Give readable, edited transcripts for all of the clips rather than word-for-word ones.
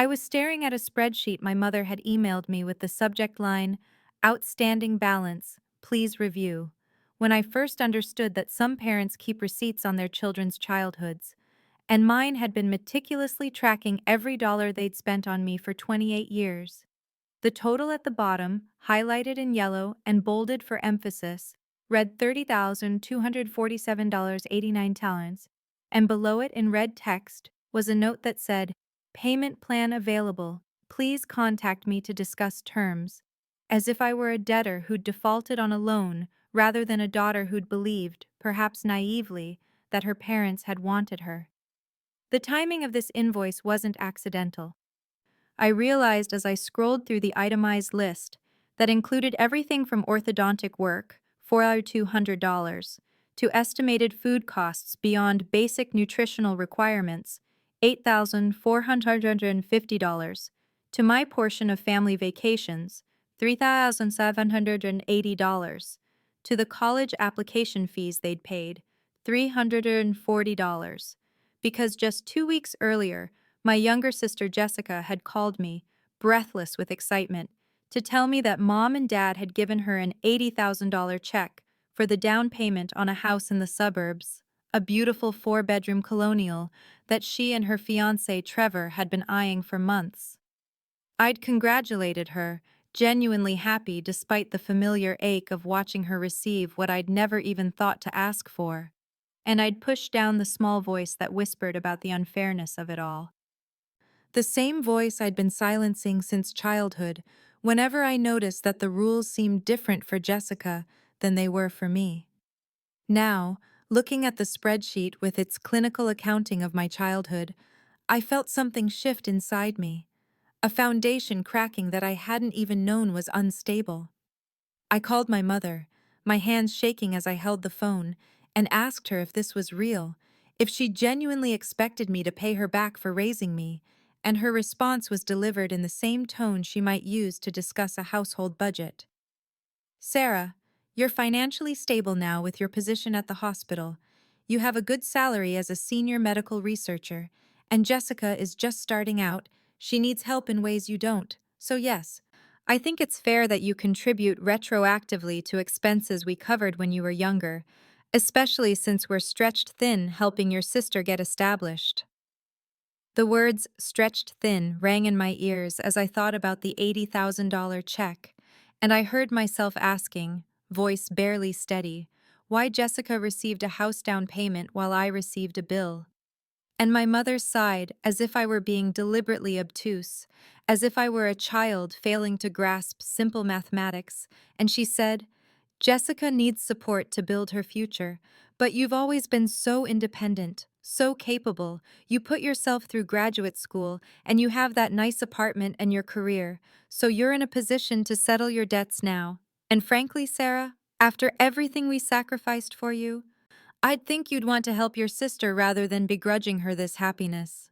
I was staring at a spreadsheet my mother had emailed me with the subject line, "Outstanding balance, please review," when I first understood that some parents keep receipts on their children's childhoods, and mine had been meticulously tracking every dollar they'd spent on me for 28 years. The total at the bottom, highlighted in yellow and bolded for emphasis, read $30,247.89, and below it in red text was a note that said, "Payment plan available. Please contact me to discuss terms," as if I were a debtor who'd defaulted on a loan rather than a daughter who'd believed, perhaps naively, that her parents had wanted her. The timing of this invoice wasn't accidental. I realized as I scrolled through the itemized list that included everything from orthodontic work, $4,200, to estimated food costs beyond basic nutritional requirements, $8,450, to my portion of family vacations, $3,780, to the college application fees they'd paid, $340, because just 2 weeks earlier, my younger sister Jessica had called me, breathless with excitement, to tell me that Mom and Dad had given her an $80,000 check for the down payment on a house in the suburbs, a beautiful 4-bedroom colonial that she and her fiancé Trevor had been eyeing for months. I'd congratulated her, genuinely happy despite the familiar ache of watching her receive what I'd never even thought to ask for, and I'd pushed down the small voice that whispered about the unfairness of it all. The same voice I'd been silencing since childhood, whenever I noticed that the rules seemed different for Jessica than they were for me. Now, looking at the spreadsheet with its clinical accounting of my childhood, I felt something shift inside me, a foundation cracking that I hadn't even known was unstable. I called my mother, my hands shaking as I held the phone, and asked her if this was real, if she genuinely expected me to pay her back for raising me, and her response was delivered in the same tone she might use to discuss a household budget. "Sarah, you're financially stable now with your position at the hospital. You have a good salary as a senior medical researcher, and Jessica is just starting out. She needs help in ways you don't, so yes, I think it's fair that you contribute retroactively to expenses we covered when you were younger, especially since we're stretched thin helping your sister get established." The words "stretched thin" rang in my ears as I thought about the $80,000 check, and I heard myself asking, voice barely steady, why Jessica received a house down payment while I received a bill. And my mother sighed as if I were being deliberately obtuse, as if I were a child failing to grasp simple mathematics, and she said, "Jessica needs support to build her future, but you've always been so independent, so capable. You put yourself through graduate school, and you have that nice apartment and your career, so you're in a position to settle your debts now. And frankly, Sarah, after everything we sacrificed for you, I'd think you'd want to help your sister rather than begrudging her this happiness."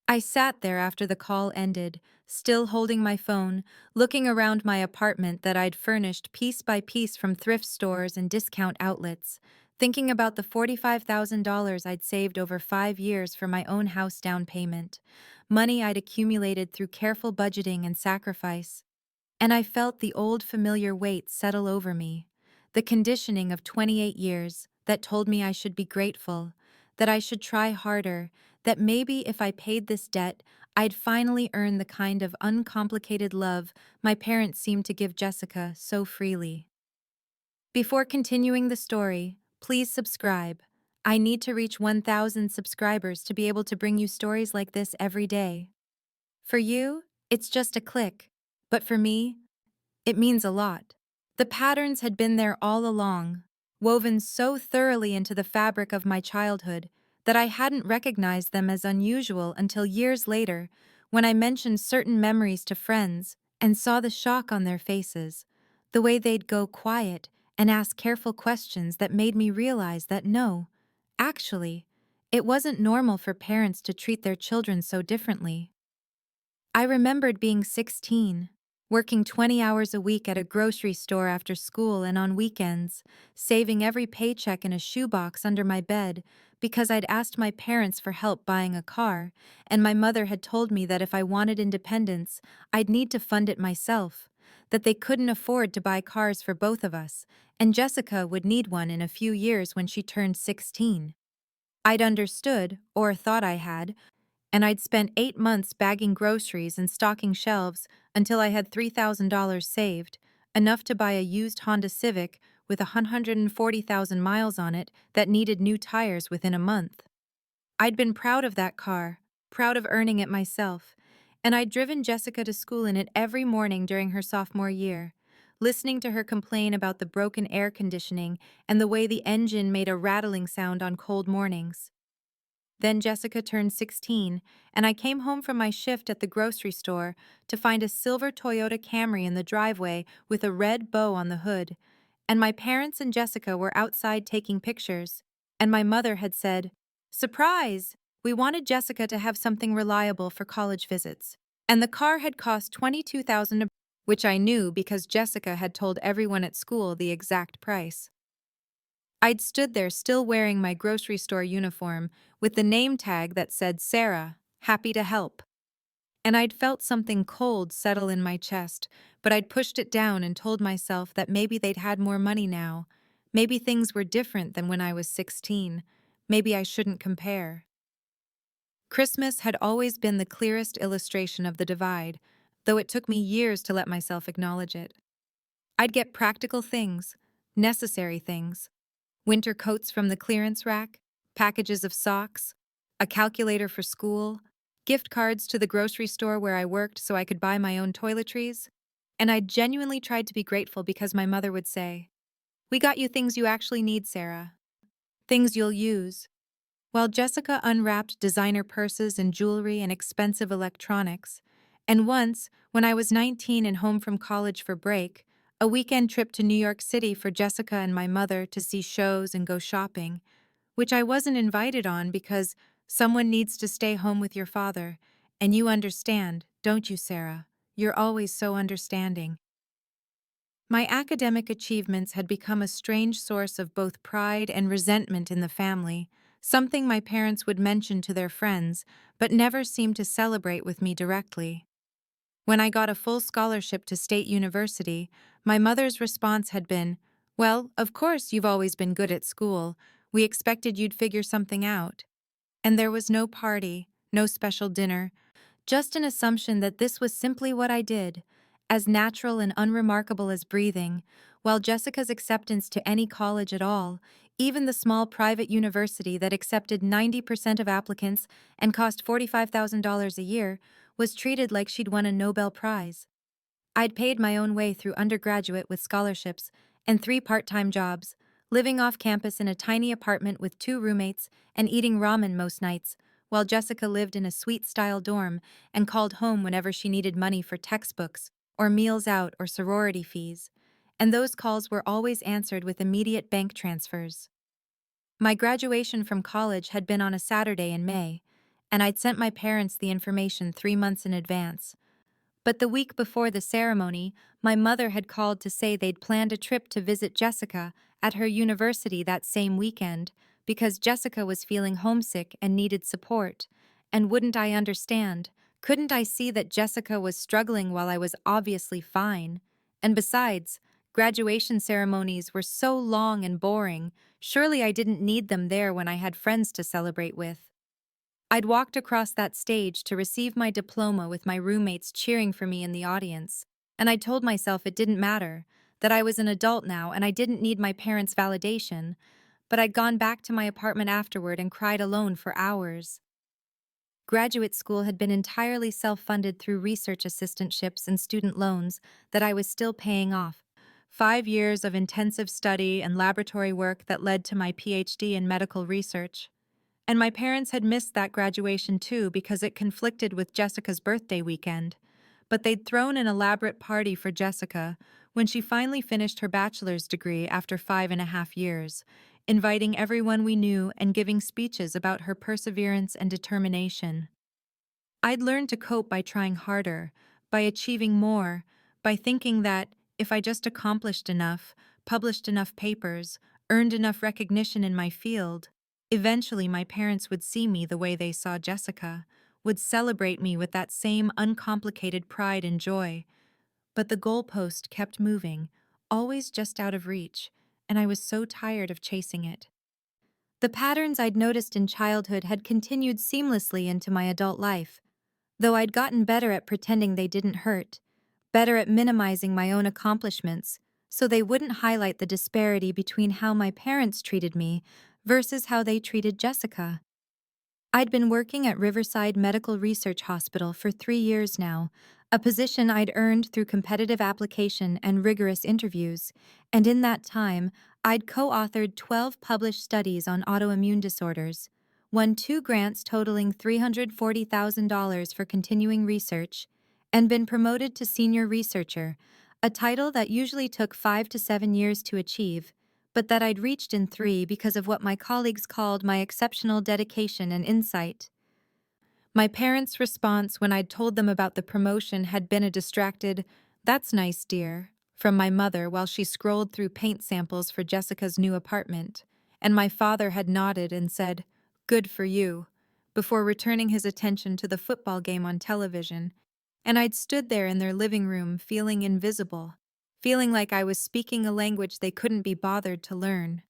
I sat there after the call ended, still holding my phone, looking around my apartment that I'd furnished piece by piece from thrift stores and discount outlets, thinking about the $45,000 I'd saved over 5 years for my own house down payment, money I'd accumulated through careful budgeting and sacrifice. And I felt the old familiar weight settle over me, the conditioning of 28 years that told me I should be grateful, that I should try harder, that maybe if I paid this debt, I'd finally earn the kind of uncomplicated love my parents seemed to give Jessica so freely. Before continuing the story, please subscribe. I need to reach 1,000 subscribers to be able to bring you stories like this every day. For you, it's just a click, but for me, it means a lot. The patterns had been there all along, woven so thoroughly into the fabric of my childhood that I hadn't recognized them as unusual until years later, when I mentioned certain memories to friends and saw the shock on their faces, the way they'd go quiet and ask careful questions that made me realize that no, actually, it wasn't normal for parents to treat their children so differently. I remembered being 16, working 20 hours a week at a grocery store after school and on weekends, saving every paycheck in a shoebox under my bed because I'd asked my parents for help buying a car, and my mother had told me that if I wanted independence, I'd need to fund it myself, that they couldn't afford to buy cars for both of us, and Jessica would need one in a few years when she turned 16. I'd understood, or thought I had, and I'd spent 8 months bagging groceries and stocking shelves until I had $3,000 saved, enough to buy a used Honda Civic with 140,000 miles on it that needed new tires within a month. I'd been proud of that car, proud of earning it myself, and I'd driven Jessica to school in it every morning during her sophomore year, listening to her complain about the broken air conditioning and the way the engine made a rattling sound on cold mornings. Then Jessica turned 16, and I came home from my shift at the grocery store to find a silver Toyota Camry in the driveway with a red bow on the hood, and my parents and Jessica were outside taking pictures, and my mother had said, "Surprise! We wanted Jessica to have something reliable for college visits." And the car had cost $22,000, which I knew because Jessica had told everyone at school the exact price. I'd stood there still wearing my grocery store uniform with the name tag that said Sarah, happy to help. And I'd felt something cold settle in my chest, but I'd pushed it down and told myself that maybe they'd had more money now. Maybe things were different than when I was 16. Maybe I shouldn't compare. Christmas had always been the clearest illustration of the divide, though it took me years to let myself acknowledge it. I'd get practical things, necessary things, winter coats from the clearance rack, packages of socks, a calculator for school, gift cards to the grocery store where I worked so I could buy my own toiletries. And I genuinely tried to be grateful because my mother would say, "We got you things you actually need, Sarah. Things you'll use." While Jessica unwrapped designer purses and jewelry and expensive electronics, and once, when I was 19 and home from college for break, a weekend trip to New York City for Jessica and my mother to see shows and go shopping, which I wasn't invited on because someone needs to stay home with your father, and you understand, don't you, Sarah? You're always so understanding. My academic achievements had become a strange source of both pride and resentment in the family, something my parents would mention to their friends, but never seemed to celebrate with me directly. When I got a full scholarship to State University, my mother's response had been, "Well, of course you've always been good at school. We expected you'd figure something out." And there was no party, no special dinner, just an assumption that this was simply what I did, as natural and unremarkable as breathing, while Jessica's acceptance to any college at all, even the small private university that accepted 90% of applicants and cost $45,000 a year, was treated like she'd won a Nobel Prize. I'd paid my own way through undergraduate with scholarships and 3 part-time jobs, living off campus in a tiny apartment with 2 roommates and eating ramen most nights, while Jessica lived in a suite-style dorm and called home whenever she needed money for textbooks or meals out or sorority fees, and those calls were always answered with immediate bank transfers. My graduation from college had been on a Saturday in May, and I'd sent my parents the information 3 months in advance. But the week before the ceremony, my mother had called to say they'd planned a trip to visit Jessica at her university that same weekend because Jessica was feeling homesick and needed support. And wouldn't I understand? Couldn't I see that Jessica was struggling while I was obviously fine? And besides, graduation ceremonies were so long and boring. Surely I didn't need them there when I had friends to celebrate with. I'd walked across that stage to receive my diploma with my roommates cheering for me in the audience, and I told myself it didn't matter, that I was an adult now and I didn't need my parents' validation, but I'd gone back to my apartment afterward and cried alone for hours. Graduate school had been entirely self-funded through research assistantships and student loans that I was still paying off. 5 years of intensive study and laboratory work that led to my PhD in medical research. And my parents had missed that graduation too because it conflicted with Jessica's birthday weekend. But they'd thrown an elaborate party for Jessica when she finally finished her bachelor's degree after 5.5 years, inviting everyone we knew and giving speeches about her perseverance and determination. I'd learned to cope by trying harder, by achieving more, by thinking that if I just accomplished enough, published enough papers, earned enough recognition in my field, eventually my parents would see me the way they saw Jessica, would celebrate me with that same uncomplicated pride and joy. But the goalpost kept moving, always just out of reach, and I was so tired of chasing it. The patterns I'd noticed in childhood had continued seamlessly into my adult life, though I'd gotten better at pretending they didn't hurt, better at minimizing my own accomplishments, so they wouldn't highlight the disparity between how my parents treated me versus how they treated Jessica. I'd been working at Riverside Medical Research Hospital for 3 years now, a position I'd earned through competitive application and rigorous interviews, and in that time, I'd co-authored 12 published studies on autoimmune disorders, won 2 grants totaling $340,000 for continuing research, and been promoted to senior researcher, a title that usually took 5 to 7 years to achieve, but that I'd reached in 3 because of what my colleagues called my exceptional dedication and insight. My parents' response when I'd told them about the promotion had been a distracted, "That's nice, dear," from my mother while she scrolled through paint samples for Jessica's new apartment, and my father had nodded and said, "Good for you," before returning his attention to the football game on television, and I'd stood there in their living room feeling invisible, feeling like I was speaking a language they couldn't be bothered to learn.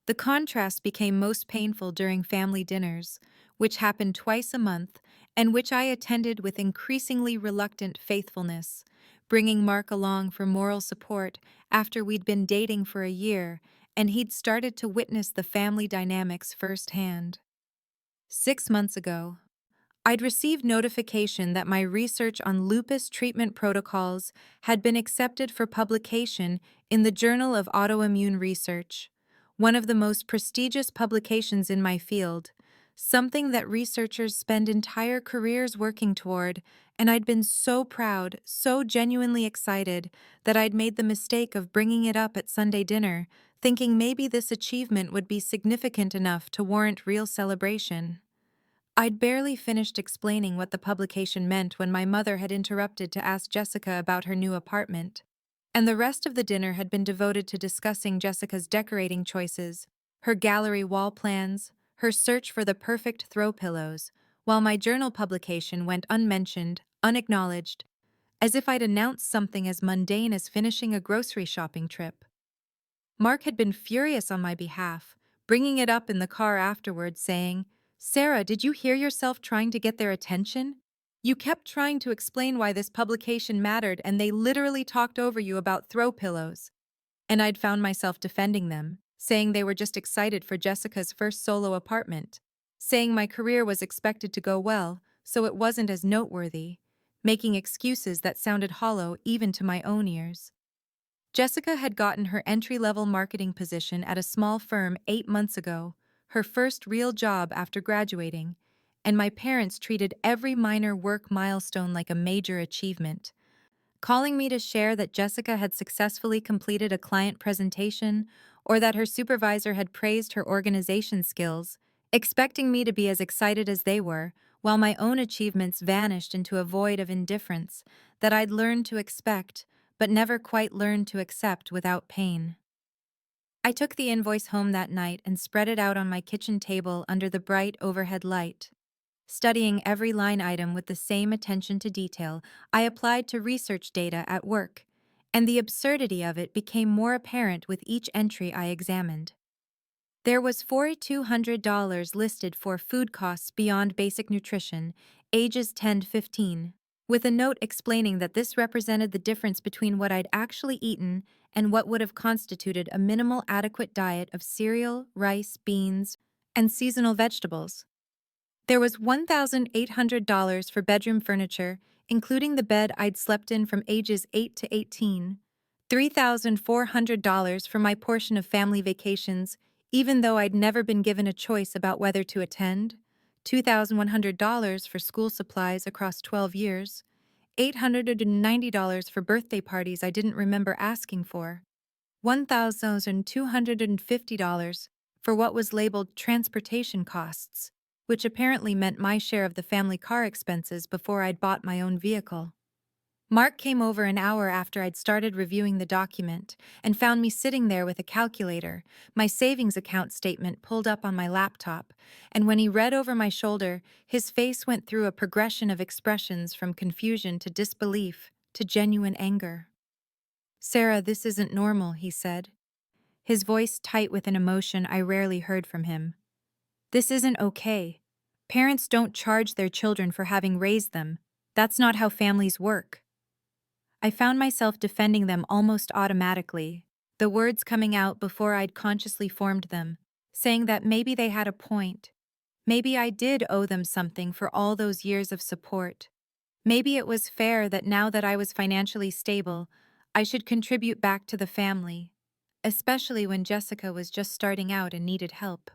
The contrast became most painful during family dinners, which happened twice a month and which I attended with increasingly reluctant faithfulness, bringing Mark along for moral support after we'd been dating for a year and he'd started to witness the family dynamics firsthand. 6 months ago, I'd received notification that my research on lupus treatment protocols had been accepted for publication in the Journal of Autoimmune Research, one of the most prestigious publications in my field, something that researchers spend entire careers working toward, and I'd been so proud, so genuinely excited, that I'd made the mistake of bringing it up at Sunday dinner, thinking maybe this achievement would be significant enough to warrant real celebration. I'd barely finished explaining what the publication meant when my mother had interrupted to ask Jessica about her new apartment, and the rest of the dinner had been devoted to discussing Jessica's decorating choices, her gallery wall plans, her search for the perfect throw pillows, while my journal publication went unmentioned, unacknowledged, as if I'd announced something as mundane as finishing a grocery shopping trip. Mark had been furious on my behalf, bringing it up in the car afterward, saying, "Sarah, did you hear yourself trying to get their attention? You kept trying to explain why this publication mattered and they literally talked over you about throw pillows." And I'd found myself defending them, saying they were just excited for Jessica's first solo apartment, saying my career was expected to go well, so it wasn't as noteworthy, making excuses that sounded hollow even to my own ears. Jessica had gotten her entry-level marketing position at a small firm 8 months ago, her first real job after graduating, and my parents treated every minor work milestone like a major achievement, calling me to share that Jessica had successfully completed a client presentation or that her supervisor had praised her organization skills, expecting me to be as excited as they were, while my own achievements vanished into a void of indifference that I'd learned to expect but never quite learned to accept without pain. I took the invoice home that night and spread it out on my kitchen table under the bright overhead light. Studying every line item with the same attention to detail, I applied to research data at work, and the absurdity of it became more apparent with each entry I examined. There was $4,200 listed for food costs beyond basic nutrition, ages 10 to 15, with a note explaining that this represented the difference between what I'd actually eaten and what would have constituted a minimal adequate diet of cereal, rice, beans, and seasonal vegetables. There was $1,800 for bedroom furniture, including the bed I'd slept in from ages 8 to 18, $3,400 for my portion of family vacations, even though I'd never been given a choice about whether to attend, $2,100 for school supplies across 12 years, $890 for birthday parties I didn't remember asking for, $1,250 for what was labeled transportation costs, which apparently meant my share of the family car expenses before I'd bought my own vehicle. Mark came over an hour after I'd started reviewing the document and found me sitting there with a calculator, my savings account statement pulled up on my laptop, and when he read over my shoulder, his face went through a progression of expressions from confusion to disbelief to genuine anger. "Sarah, this isn't normal," he said, his voice tight with an emotion I rarely heard from him. "This isn't okay. Parents don't charge their children for having raised them. That's not how families work." I found myself defending them almost automatically, the words coming out before I'd consciously formed them, saying that maybe they had a point. Maybe I did owe them something for all those years of support. Maybe it was fair that now that I was financially stable, I should contribute back to the family, especially when Jessica was just starting out and needed help.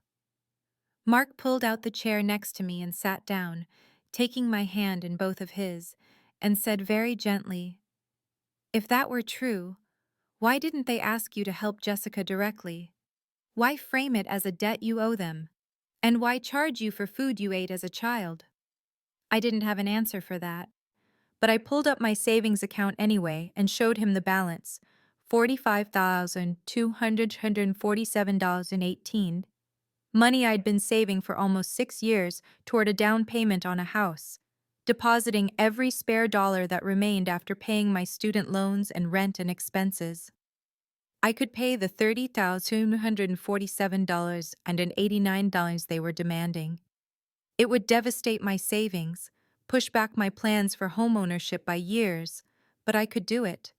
Mark pulled out the chair next to me and sat down, taking my hand in both of his, and said very gently, "If that were true, why didn't they ask you to help Jessica directly? Why frame it as a debt you owe them? And why charge you for food you ate as a child?" I didn't have an answer for that, but I pulled up my savings account anyway and showed him the balance, $45,247.18, money I'd been saving for almost 6 years toward a down payment on a house, depositing every spare dollar that remained after paying my student loans and rent and expenses. I could pay the $30,247.89 they were demanding. It would devastate my savings, push back my plans for homeownership by years, but I could do it.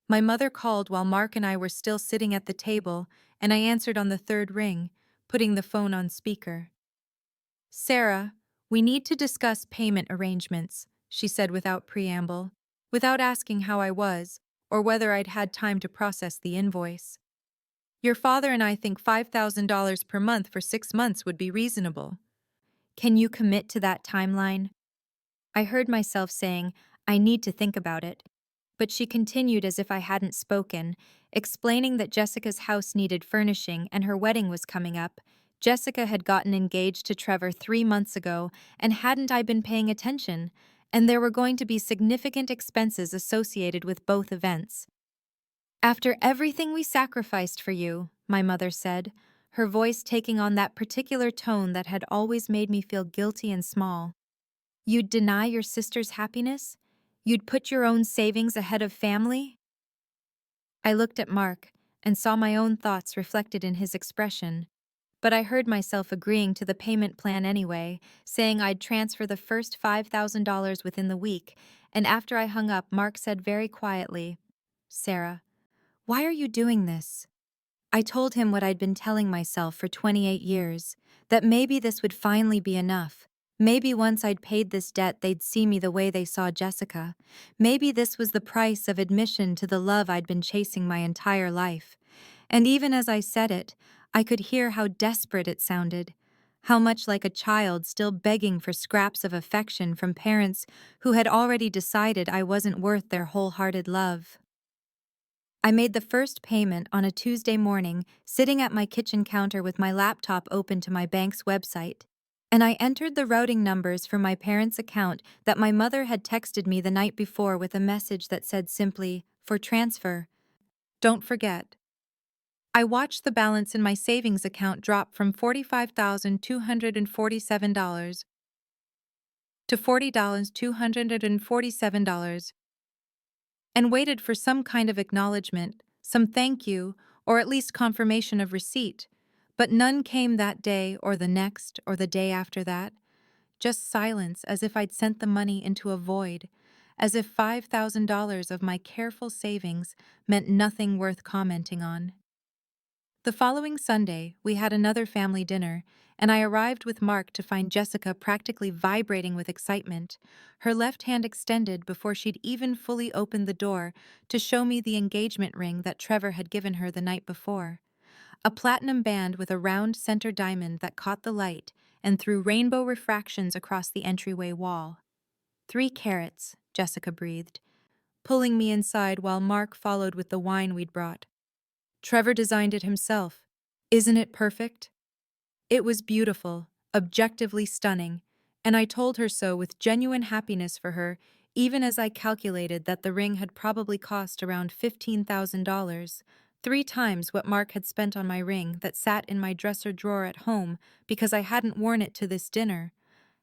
My mother called while Mark and I were still sitting at the table, and I answered on the third ring, putting the phone on speaker. "Sarah, we need to discuss payment arrangements," she said without preamble, without asking how I was, or whether I'd had time to process the invoice. "Your father and I think $5,000 per month for 6 months would be reasonable. Can you commit to that timeline?" I heard myself saying, "I need to think about it," but she continued as if I hadn't spoken, explaining that Jessica's house needed furnishing and her wedding was coming up. Jessica had gotten engaged to Trevor 3 months ago, and hadn't I been paying attention? And there were going to be significant expenses associated with both events. "After everything we sacrificed for you," my mother said, her voice taking on that particular tone that had always made me feel guilty and small, "you'd deny your sister's happiness? You'd put your own savings ahead of family?" I looked at Mark and saw my own thoughts reflected in his expression, but I heard myself agreeing to the payment plan anyway, saying I'd transfer the first $5,000 within the week, and after I hung up, Mark said very quietly, "Sarah, why are you doing this?" I told him what I'd been telling myself for 28 years, that maybe this would finally be enough. Maybe once I'd paid this debt, they'd see me the way they saw Jessica. Maybe this was the price of admission to the love I'd been chasing my entire life. And even as I said it, I could hear how desperate it sounded, how much like a child still begging for scraps of affection from parents who had already decided I wasn't worth their wholehearted love. I made the first payment on a Tuesday morning, sitting at my kitchen counter with my laptop open to my bank's website, and I entered the routing numbers for my parents' account that my mother had texted me the night before with a message that said simply, "For transfer. Don't forget." I watched the balance in my savings account drop from $45,247 to $40,247, and waited for some kind of acknowledgement, some thank you, or at least confirmation of receipt. But none came that day or the next or the day after that. Just silence, as if I'd sent the money into a void, as if $5,000 of my careful savings meant nothing worth commenting on. The following Sunday, we had another family dinner, and I arrived with Mark to find Jessica practically vibrating with excitement, her left hand extended before she'd even fully opened the door to show me the engagement ring that Trevor had given her the night before. A platinum band with a round center diamond that caught the light and threw rainbow refractions across the entryway wall. 3 carats, Jessica breathed, pulling me inside while Mark followed with the wine we'd brought. "Trevor designed it himself. Isn't it perfect?" It was beautiful, objectively stunning, and I told her so with genuine happiness for her, even as I calculated that the ring had probably cost around $15,000, 3 times what Mark had spent on my ring that sat in my dresser drawer at home because I hadn't worn it to this dinner,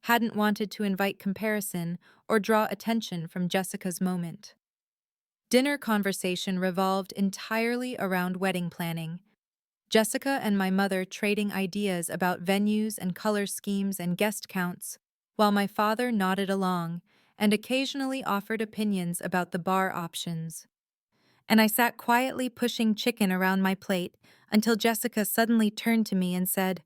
hadn't wanted to invite comparison or draw attention from Jessica's moment. Dinner conversation revolved entirely around wedding planning. Jessica and my mother trading ideas about venues and color schemes and guest counts, while my father nodded along and occasionally offered opinions about the bar options. And I sat quietly pushing chicken around my plate until Jessica suddenly turned to me and said,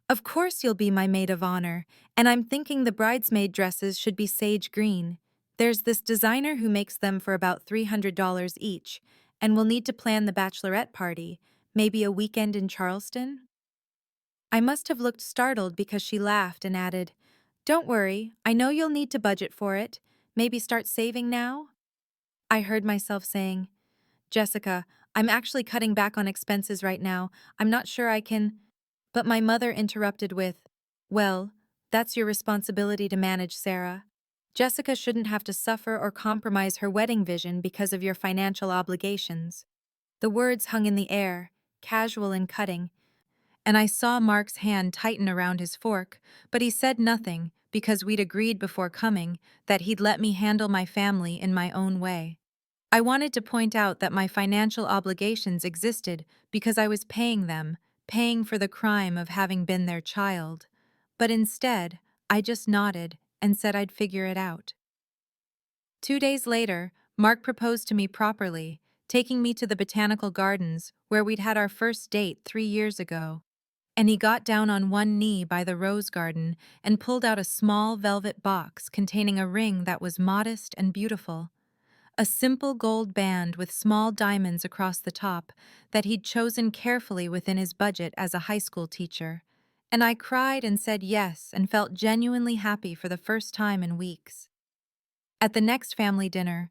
"Of course you'll be my maid of honor, and I'm thinking the bridesmaid dresses should be sage green. There's this designer who makes them for about $300 each, and we'll need to plan the bachelorette party, maybe a weekend in Charleston?" I must have looked startled because she laughed and added, "Don't worry, I know you'll need to budget for it. Maybe start saving now?" I heard myself saying, "Jessica, I'm actually cutting back on expenses right now. I'm not sure I can—" But my mother interrupted with, "Well, that's your responsibility to manage, Sarah. Jessica shouldn't have to suffer or compromise her wedding vision because of your financial obligations." The words hung in the air, casual and cutting, and I saw Mark's hand tighten around his fork, but he said nothing because we'd agreed before coming that he'd let me handle my family in my own way. I wanted to point out that my financial obligations existed because I was paying them, paying for the crime of having been their child. But instead, I just nodded and said I'd figure it out. 2 days later, Mark proposed to me properly, taking me to the botanical gardens where we'd had our first date 3 years ago. And he got down on one knee by the rose garden and pulled out a small velvet box containing a ring that was modest and beautiful. A simple gold band with small diamonds across the top that he'd chosen carefully within his budget as a high school teacher. And I cried and said yes and felt genuinely happy for the first time in weeks. At the next family dinner,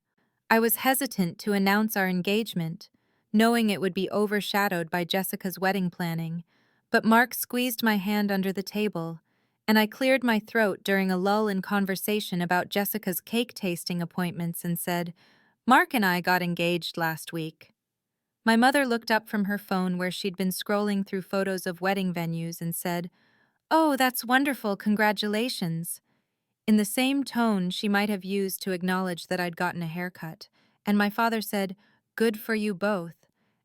I was hesitant to announce our engagement, knowing it would be overshadowed by Jessica's wedding planning, but Mark squeezed my hand under the table, and I cleared my throat during a lull in conversation about Jessica's cake tasting appointments and said, "Mark and I got engaged last week." My mother looked up from her phone where she'd been scrolling through photos of wedding venues and said, "Oh, that's wonderful, congratulations," in the same tone she might have used to acknowledge that I'd gotten a haircut, and my father said, "Good for you both,"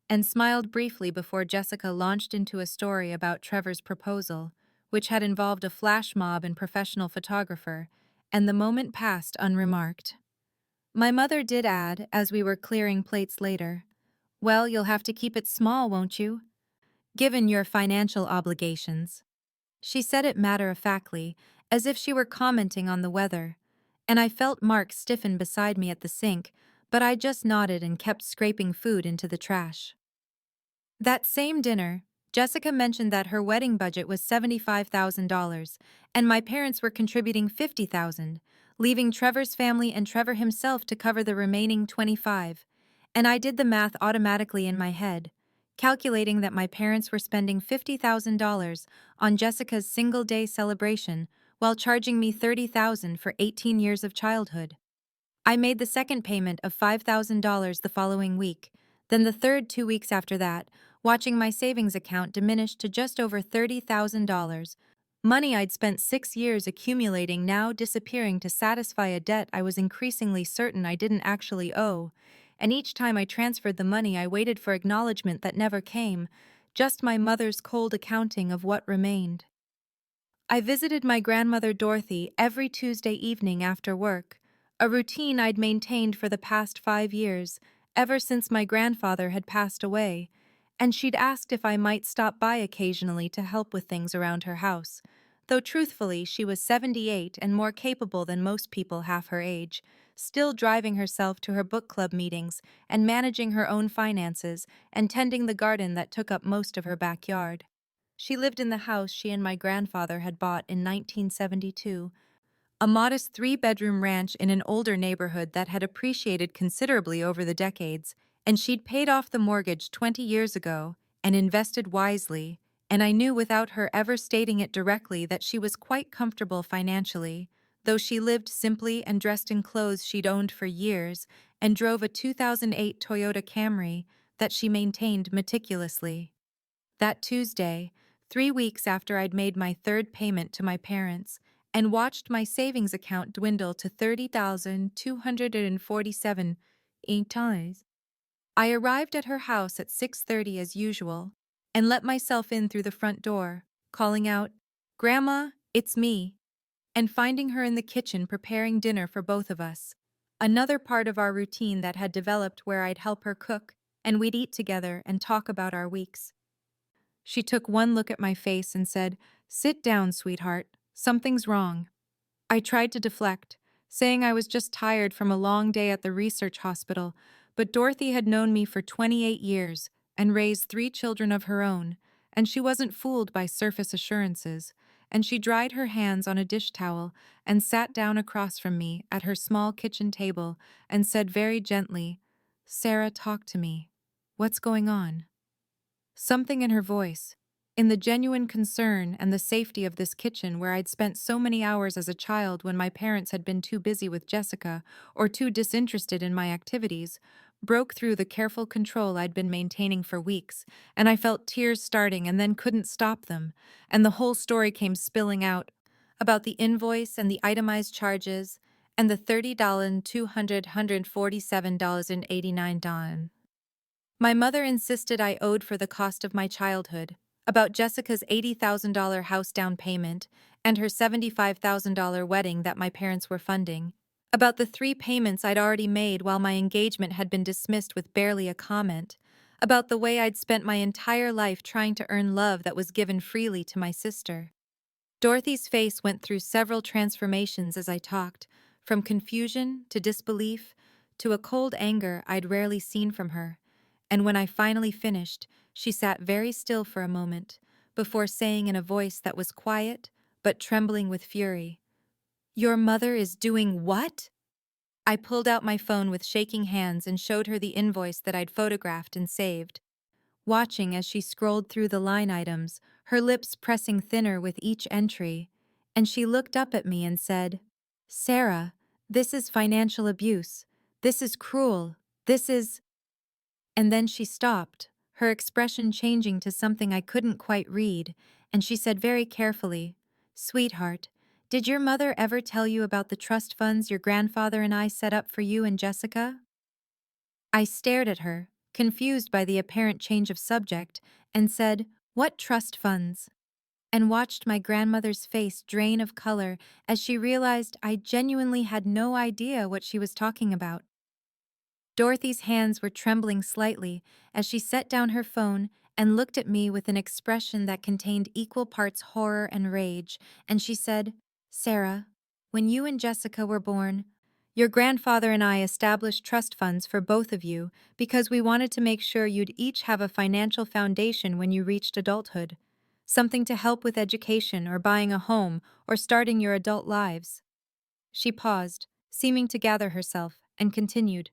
and smiled briefly before Jessica launched into a story about Trevor's proposal, which had involved a flash mob and professional photographer, and the moment passed unremarked. My mother did add, as we were clearing plates later, "Well, you'll have to keep it small, won't you? Given your financial obligations." She said it matter-of-factly, as if she were commenting on the weather, and I felt Mark stiffen beside me at the sink, but I just nodded and kept scraping food into the trash. That same dinner, Jessica mentioned that her wedding budget was $75,000, and my parents were contributing $50,000, leaving Trevor's family and Trevor himself to cover the remaining $25,000, and I did the math automatically in my head, calculating that my parents were spending $50,000 on Jessica's single-day celebration while charging me $30,000 for 18 years of childhood. I made the second payment of $5,000 the following week, then the third 2 weeks after that, watching my savings account diminish to just over $30,000, money I'd spent 6 years accumulating now disappearing to satisfy a debt I was increasingly certain I didn't actually owe, and each time I transferred the money I waited for acknowledgement that never came, just my mother's cold accounting of what remained. I visited my grandmother Dorothy every Tuesday evening after work, a routine I'd maintained for the past 5 years, ever since my grandfather had passed away, and she'd asked if I might stop by occasionally to help with things around her house, though truthfully she was 78 and more capable than most people half her age, still driving herself to her book club meetings and managing her own finances and tending the garden that took up most of her backyard. She lived in the house she and my grandfather had bought in 1972, a modest 3-bedroom ranch in an older neighborhood that had appreciated considerably over the decades, and she'd paid off the mortgage 20 years ago and invested wisely, and I knew without her ever stating it directly that she was quite comfortable financially, though she lived simply and dressed in clothes she'd owned for years and drove a 2008 Toyota Camry that she maintained meticulously. That Tuesday, 3 weeks after I'd made my third payment to my parents and watched my savings account dwindle to 30,247 times, I arrived at her house at 6:30 as usual and let myself in through the front door, calling out, "Grandma, it's me," and finding her in the kitchen preparing dinner for both of us. Another part of our routine that had developed where I'd help her cook and we'd eat together and talk about our weeks. She took one look at my face and said, "Sit down, sweetheart. Something's wrong." I tried to deflect, saying I was just tired from a long day at the research hospital, but Dorothy had known me for 28 years and raised 3 children of her own, and she wasn't fooled by surface assurances, and she dried her hands on a dish towel and sat down across from me at her small kitchen table and said very gently, "Sarah, talk to me. What's going on?" Something in her voice, in the genuine concern and the safety of this kitchen where I'd spent so many hours as a child when my parents had been too busy with Jessica or too disinterested in my activities, broke through the careful control I'd been maintaining for weeks, and I felt tears starting and then couldn't stop them, and the whole story came spilling out about the invoice and the itemized charges and the $30,247.89. My mother insisted I owed for the cost of my childhood, about Jessica's $80,000 house down payment and her $75,000 wedding that my parents were funding, about the 3 payments I'd already made while my engagement had been dismissed with barely a comment, about the way I'd spent my entire life trying to earn love that was given freely to my sister. Dorothy's face went through several transformations as I talked, from confusion to disbelief to a cold anger I'd rarely seen from her, and when I finally finished, she sat very still for a moment, before saying in a voice that was quiet but trembling with fury, "Your mother is doing what?" I pulled out my phone with shaking hands and showed her the invoice that I'd photographed and saved, watching as she scrolled through the line items, her lips pressing thinner with each entry, and she looked up at me and said, "Sarah, this is financial abuse. This is cruel. This is—" And then she stopped, her expression changing to something I couldn't quite read, and she said very carefully, "Sweetheart, did your mother ever tell you about the trust funds your grandfather and I set up for you and Jessica?" I stared at her, confused by the apparent change of subject, and said, "What trust funds?" and watched my grandmother's face drain of color as she realized I genuinely had no idea what she was talking about. Dorothy's hands were trembling slightly as she set down her phone and looked at me with an expression that contained equal parts horror and rage, and she said, "Sarah, when you and Jessica were born, your grandfather and I established trust funds for both of you because we wanted to make sure you'd each have a financial foundation when you reached adulthood, something to help with education or buying a home or starting your adult lives." She paused, seeming to gather herself, and continued,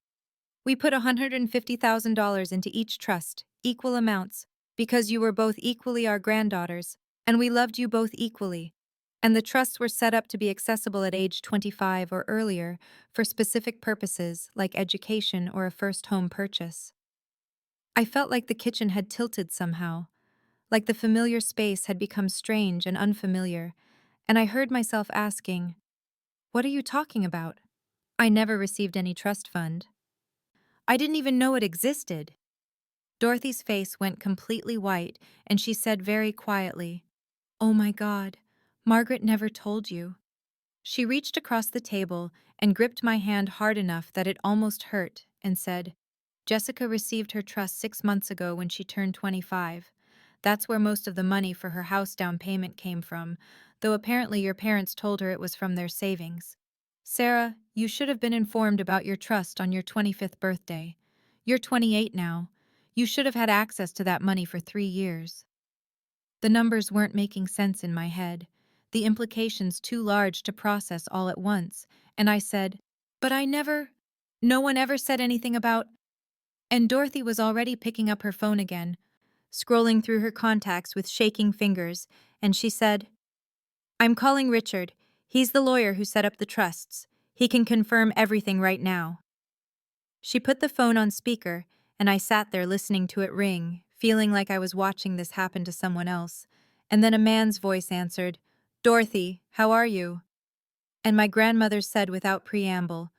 "We put $150,000 into each trust, equal amounts, because you were both equally our granddaughters, and we loved you both equally. And the trusts were set up to be accessible at age 25 or earlier for specific purposes like education or a first home purchase." I felt like the kitchen had tilted somehow, like the familiar space had become strange and unfamiliar, and I heard myself asking, "What are you talking about? I never received any trust fund. I didn't even know it existed." Dorothy's face went completely white, and she said very quietly, "Oh my God, Margaret never told you." She reached across the table and gripped my hand hard enough that it almost hurt, and said, "Jessica received her trust 6 months ago when she turned 25. That's where most of the money for her house down payment came from, though apparently your parents told her it was from their savings. Sarah, you should have been informed about your trust on your 25th birthday. You're 28 now. You should have had access to that money for 3 years." The numbers weren't making sense in my head, the implications too large to process all at once, and I said, "But no one ever said anything about—" And Dorothy was already picking up her phone again, scrolling through her contacts with shaking fingers, and she said, "I'm calling Richard. He's the lawyer who set up the trusts. He can confirm everything right now. She put the phone on speaker, and I sat there listening to it ring, feeling like I was watching this happen to someone else. And then a man's voice answered, "Dorothy, how are you?" And my grandmother said without preamble,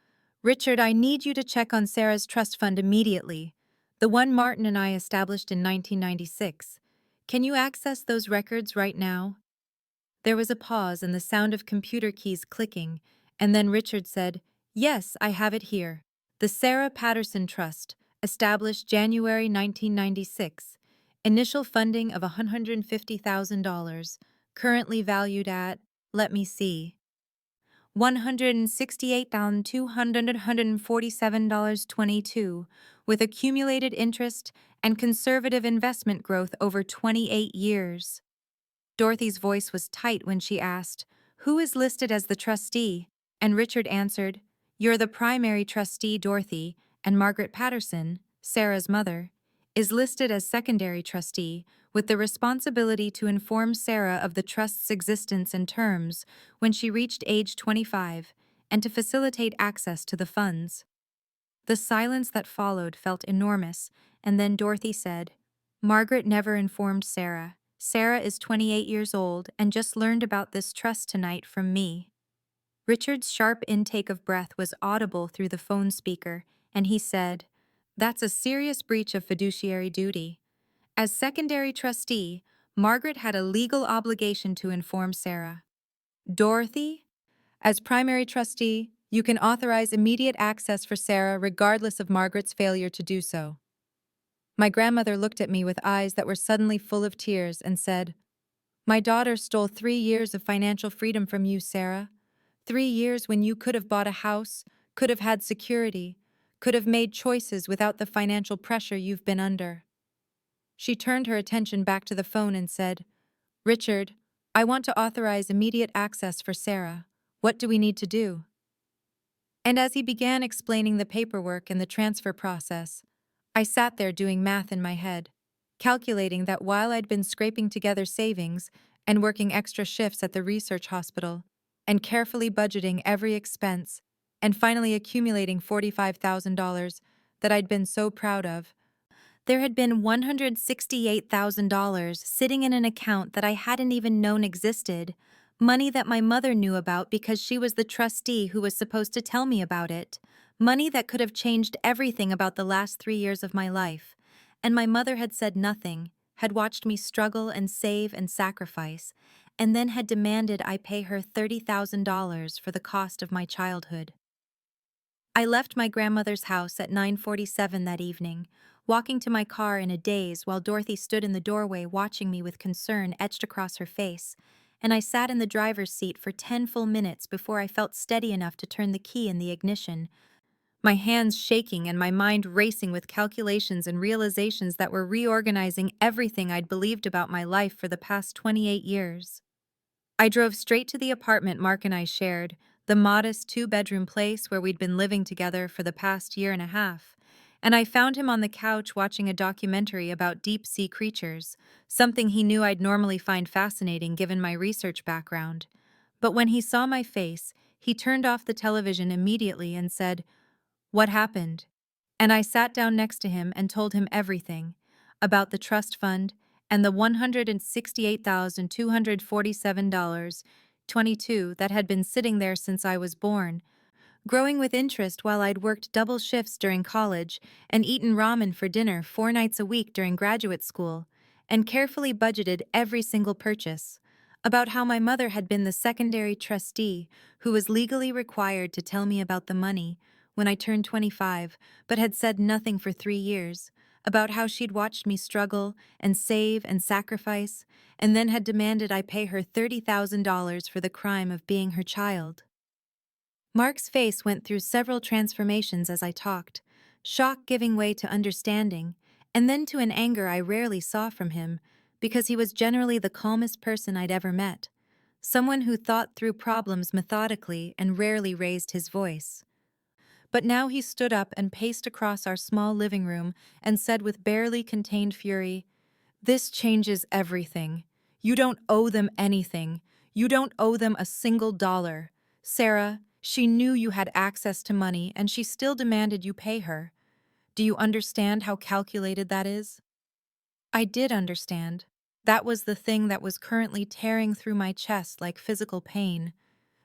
"Richard, I need you to check on Sarah's trust fund immediately. The one Martin and I established in 1996. Can you access those records right now?" There was a pause and the sound of computer keys clicking, and then Richard said, "Yes, I have it here. The Sarah Patterson Trust, established January 1996. Initial funding of $150,000, currently valued at, let me see, $168,247.22, with accumulated interest and conservative investment growth over 28 years." Dorothy's voice was tight when she asked, "Who is listed as the trustee?" And Richard answered, "You're the primary trustee, Dorothy, and Margaret Patterson, Sarah's mother, is listed as secondary trustee with the responsibility to inform Sarah of the trust's existence and terms when she reached age 25 and to facilitate access to the funds." The silence that followed felt enormous, and then Dorothy said, "Margaret never informed Sarah. Sarah is 28 years old and just learned about this trust tonight from me." Richard's sharp intake of breath was audible through the phone speaker, and he said, "That's a serious breach of fiduciary duty. As secondary trustee, Margaret had a legal obligation to inform Sarah. Dorothy, as primary trustee, you can authorize immediate access for Sarah regardless of Margaret's failure to do so." My grandmother looked at me with eyes that were suddenly full of tears and said, "My daughter stole 3 years of financial freedom from you, Sarah. 3 years when you could have bought a house, could have had security, could have made choices without the financial pressure you've been under." She turned her attention back to the phone and said, "Richard, I want to authorize immediate access for Sarah. What do we need to do?" And as he began explaining the paperwork and the transfer process, I sat there doing math in my head, calculating that while I'd been scraping together savings and working extra shifts at the research hospital, and carefully budgeting every expense, and finally accumulating $45,000 that I'd been so proud of, there had been $168,000 sitting in an account that I hadn't even known existed, money that my mother knew about because she was the trustee who was supposed to tell me about it, money that could have changed everything about the last 3 years of my life. And my mother had said nothing, had watched me struggle and save and sacrifice, and then had demanded I pay her $30,000 for the cost of my childhood. I left my grandmother's house at 9:47 that evening, walking to my car in a daze while Dorothy stood in the doorway watching me with concern etched across her face, and I sat in the driver's seat for 10 full minutes before I felt steady enough to turn the key in the ignition, my hands shaking and my mind racing with calculations and realizations that were reorganizing everything I'd believed about my life for the past 28 years. I drove straight to the apartment Mark and I shared, the modest two-bedroom place where we'd been living together for the past year and a half, and I found him on the couch watching a documentary about deep-sea creatures, something he knew I'd normally find fascinating given my research background. But when he saw my face, he turned off the television immediately and said, "What happened?" And I sat down next to him and told him everything about the trust fund and the $168,247.22 that had been sitting there since I was born, growing with interest while I'd worked double shifts during college and eaten ramen for dinner 4 nights a week during graduate school, and carefully budgeted every single purchase, about how my mother had been the secondary trustee who was legally required to tell me about the money when I turned 25, but had said nothing for 3 years, about how she'd watched me struggle and save and sacrifice, and then had demanded I pay her $30,000 for the crime of being her child. Mark's face went through several transformations as I talked, shock giving way to understanding, and then to an anger I rarely saw from him, because he was generally the calmest person I'd ever met, someone who thought through problems methodically and rarely raised his voice. But now he stood up and paced across our small living room and said with barely contained fury, "This changes everything. You don't owe them anything. You don't owe them a single dollar. Sarah, she knew you had access to money and she still demanded you pay her. Do you understand how calculated that is? I did understand. That was the thing that was currently tearing through my chest like physical pain.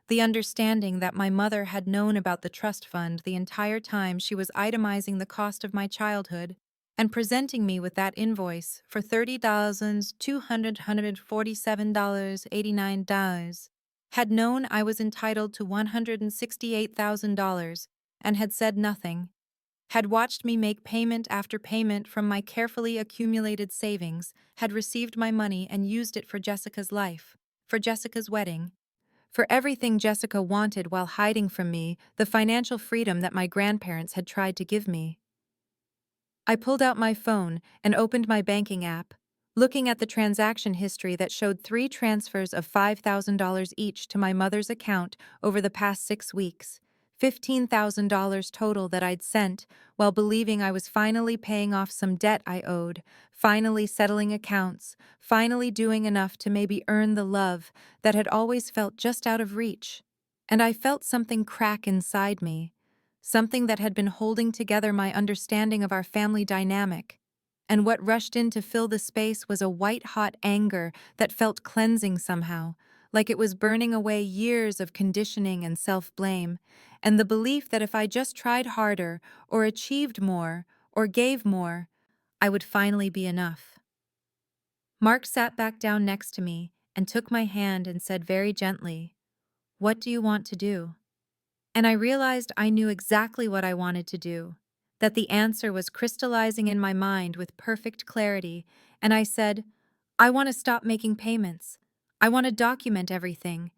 The understanding that my mother had known about the trust fund the entire time she was itemizing the cost of my childhood and presenting me with that invoice for $30,247.89, had known I was entitled to $168,000 and had said nothing, had watched me make payment after payment from my carefully accumulated savings, had received my money and used it for Jessica's life, for Jessica's wedding, for everything Jessica wanted while hiding from me the financial freedom that my grandparents had tried to give me. I pulled out my phone and opened my banking app, looking at the transaction history that showed 3 transfers of $5,000 each to my mother's account over the past 6 weeks, $15,000 total that I'd sent while believing I was finally paying off some debt I owed, finally settling accounts, finally doing enough to maybe earn the love that had always felt just out of reach. And I felt something crack inside me, something that had been holding together my understanding of our family dynamic. And what rushed in to fill the space was a white-hot anger that felt cleansing somehow, like it was burning away years of conditioning and self-blame, and the belief that if I just tried harder, or achieved more, or gave more, I would finally be enough. Mark sat back down next to me and took my hand and said very gently, "What do you want to do?" And I realized I knew exactly what I wanted to do, that the answer was crystallizing in my mind with perfect clarity, and I said, "I want to stop making payments. I want to document everything.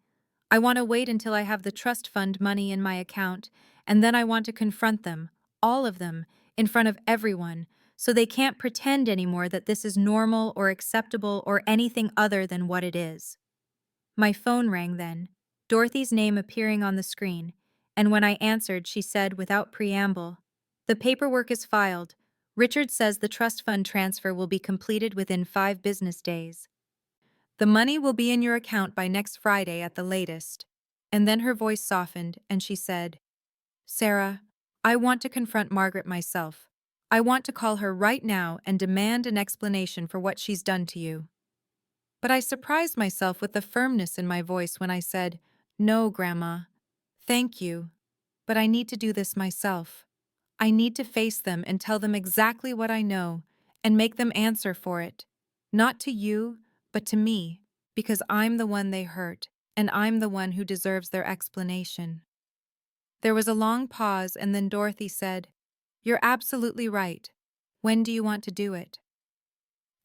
I want to wait until I have the trust fund money in my account, and then I want to confront them, all of them, in front of everyone, so they can't pretend anymore that this is normal or acceptable or anything other than what it is." My phone rang then, Dorothy's name appearing on the screen, and when I answered, she said without preamble, "The paperwork is filed. Richard says the trust fund transfer will be completed within 5 business days. The money will be in your account by next Friday at the latest." And then her voice softened, and she said, "Sarah, I want to confront Margaret myself. I want to call her right now and demand an explanation for what she's done to you." But I surprised myself with the firmness in my voice when I said, "No, Grandma. Thank you. But I need to do this myself. I need to face them and tell them exactly what I know and make them answer for it. Not to you, but to me, because I'm the one they hurt, and I'm the one who deserves their explanation." There was a long pause, and then Dorothy said, "You're absolutely right. When do you want to do it?"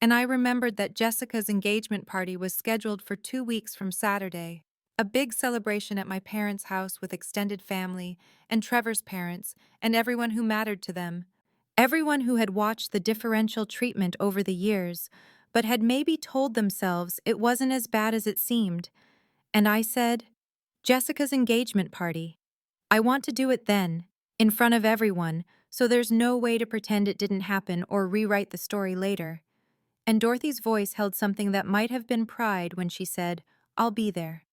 And I remembered that Jessica's engagement party was scheduled for 2 weeks from Saturday, a big celebration at my parents' house with extended family, and Trevor's parents, and everyone who mattered to them. Everyone who had watched the differential treatment over the years, but had maybe told themselves it wasn't as bad as it seemed. And I said, "Jessica's engagement party. I want to do it then, in front of everyone, so there's no way to pretend it didn't happen or rewrite the story later." And Dorothy's voice held something that might have been pride when she said, "I'll be there."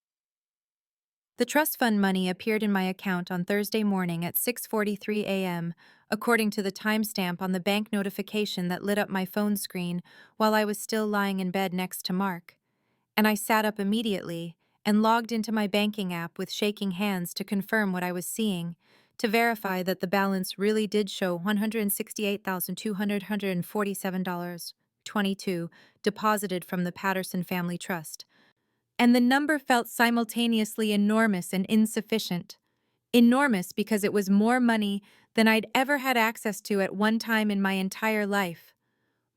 The trust fund money appeared in my account on Thursday morning at 6:43 a.m., according to the timestamp on the bank notification that lit up my phone screen while I was still lying in bed next to Mark. And I sat up immediately and logged into my banking app with shaking hands to confirm what I was seeing, to verify that the balance really did show $168,247.22 deposited from the Patterson Family Trust. And the number felt simultaneously enormous and insufficient. Enormous because it was more money than I'd ever had access to at one time in my entire life.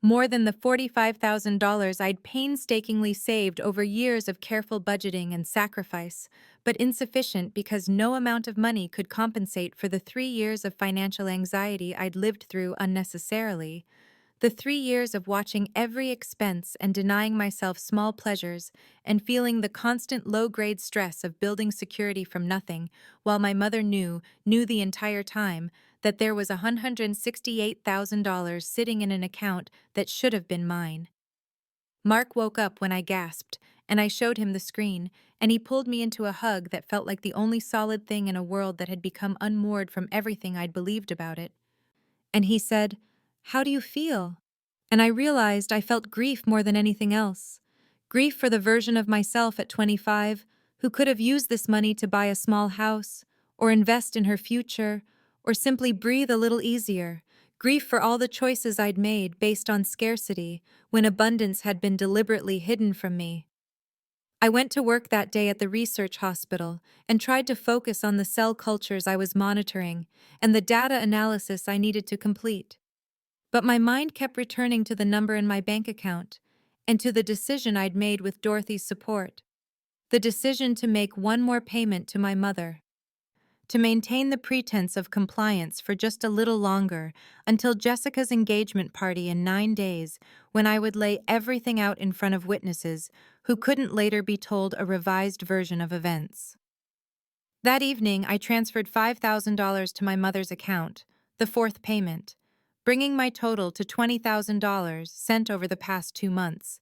More than the $45,000 I'd painstakingly saved over years of careful budgeting and sacrifice, but insufficient because no amount of money could compensate for the 3 years of financial anxiety I'd lived through unnecessarily. The 3 years of watching every expense and denying myself small pleasures and feeling the constant low-grade stress of building security from nothing, while my mother knew the entire time, that there was $168,000 sitting in an account that should have been mine. Mark woke up when I gasped, and I showed him the screen, and he pulled me into a hug that felt like the only solid thing in a world that had become unmoored from everything I'd believed about it. And he said, "How do you feel?" And I realized I felt grief more than anything else. Grief for the version of myself at 25 who could have used this money to buy a small house, or invest in her future, or simply breathe a little easier. Grief for all the choices I'd made based on scarcity when abundance had been deliberately hidden from me. I went to work that day at the research hospital and tried to focus on the cell cultures I was monitoring and the data analysis I needed to complete. But my mind kept returning to the number in my bank account and to the decision I'd made with Dorothy's support. The decision to make one more payment to my mother. To maintain the pretense of compliance for just a little longer until Jessica's engagement party in 9 days, when I would lay everything out in front of witnesses who couldn't later be told a revised version of events. That evening, I transferred $5,000 to my mother's account, the fourth payment, bringing my total to $20,000 sent over the past 2 months.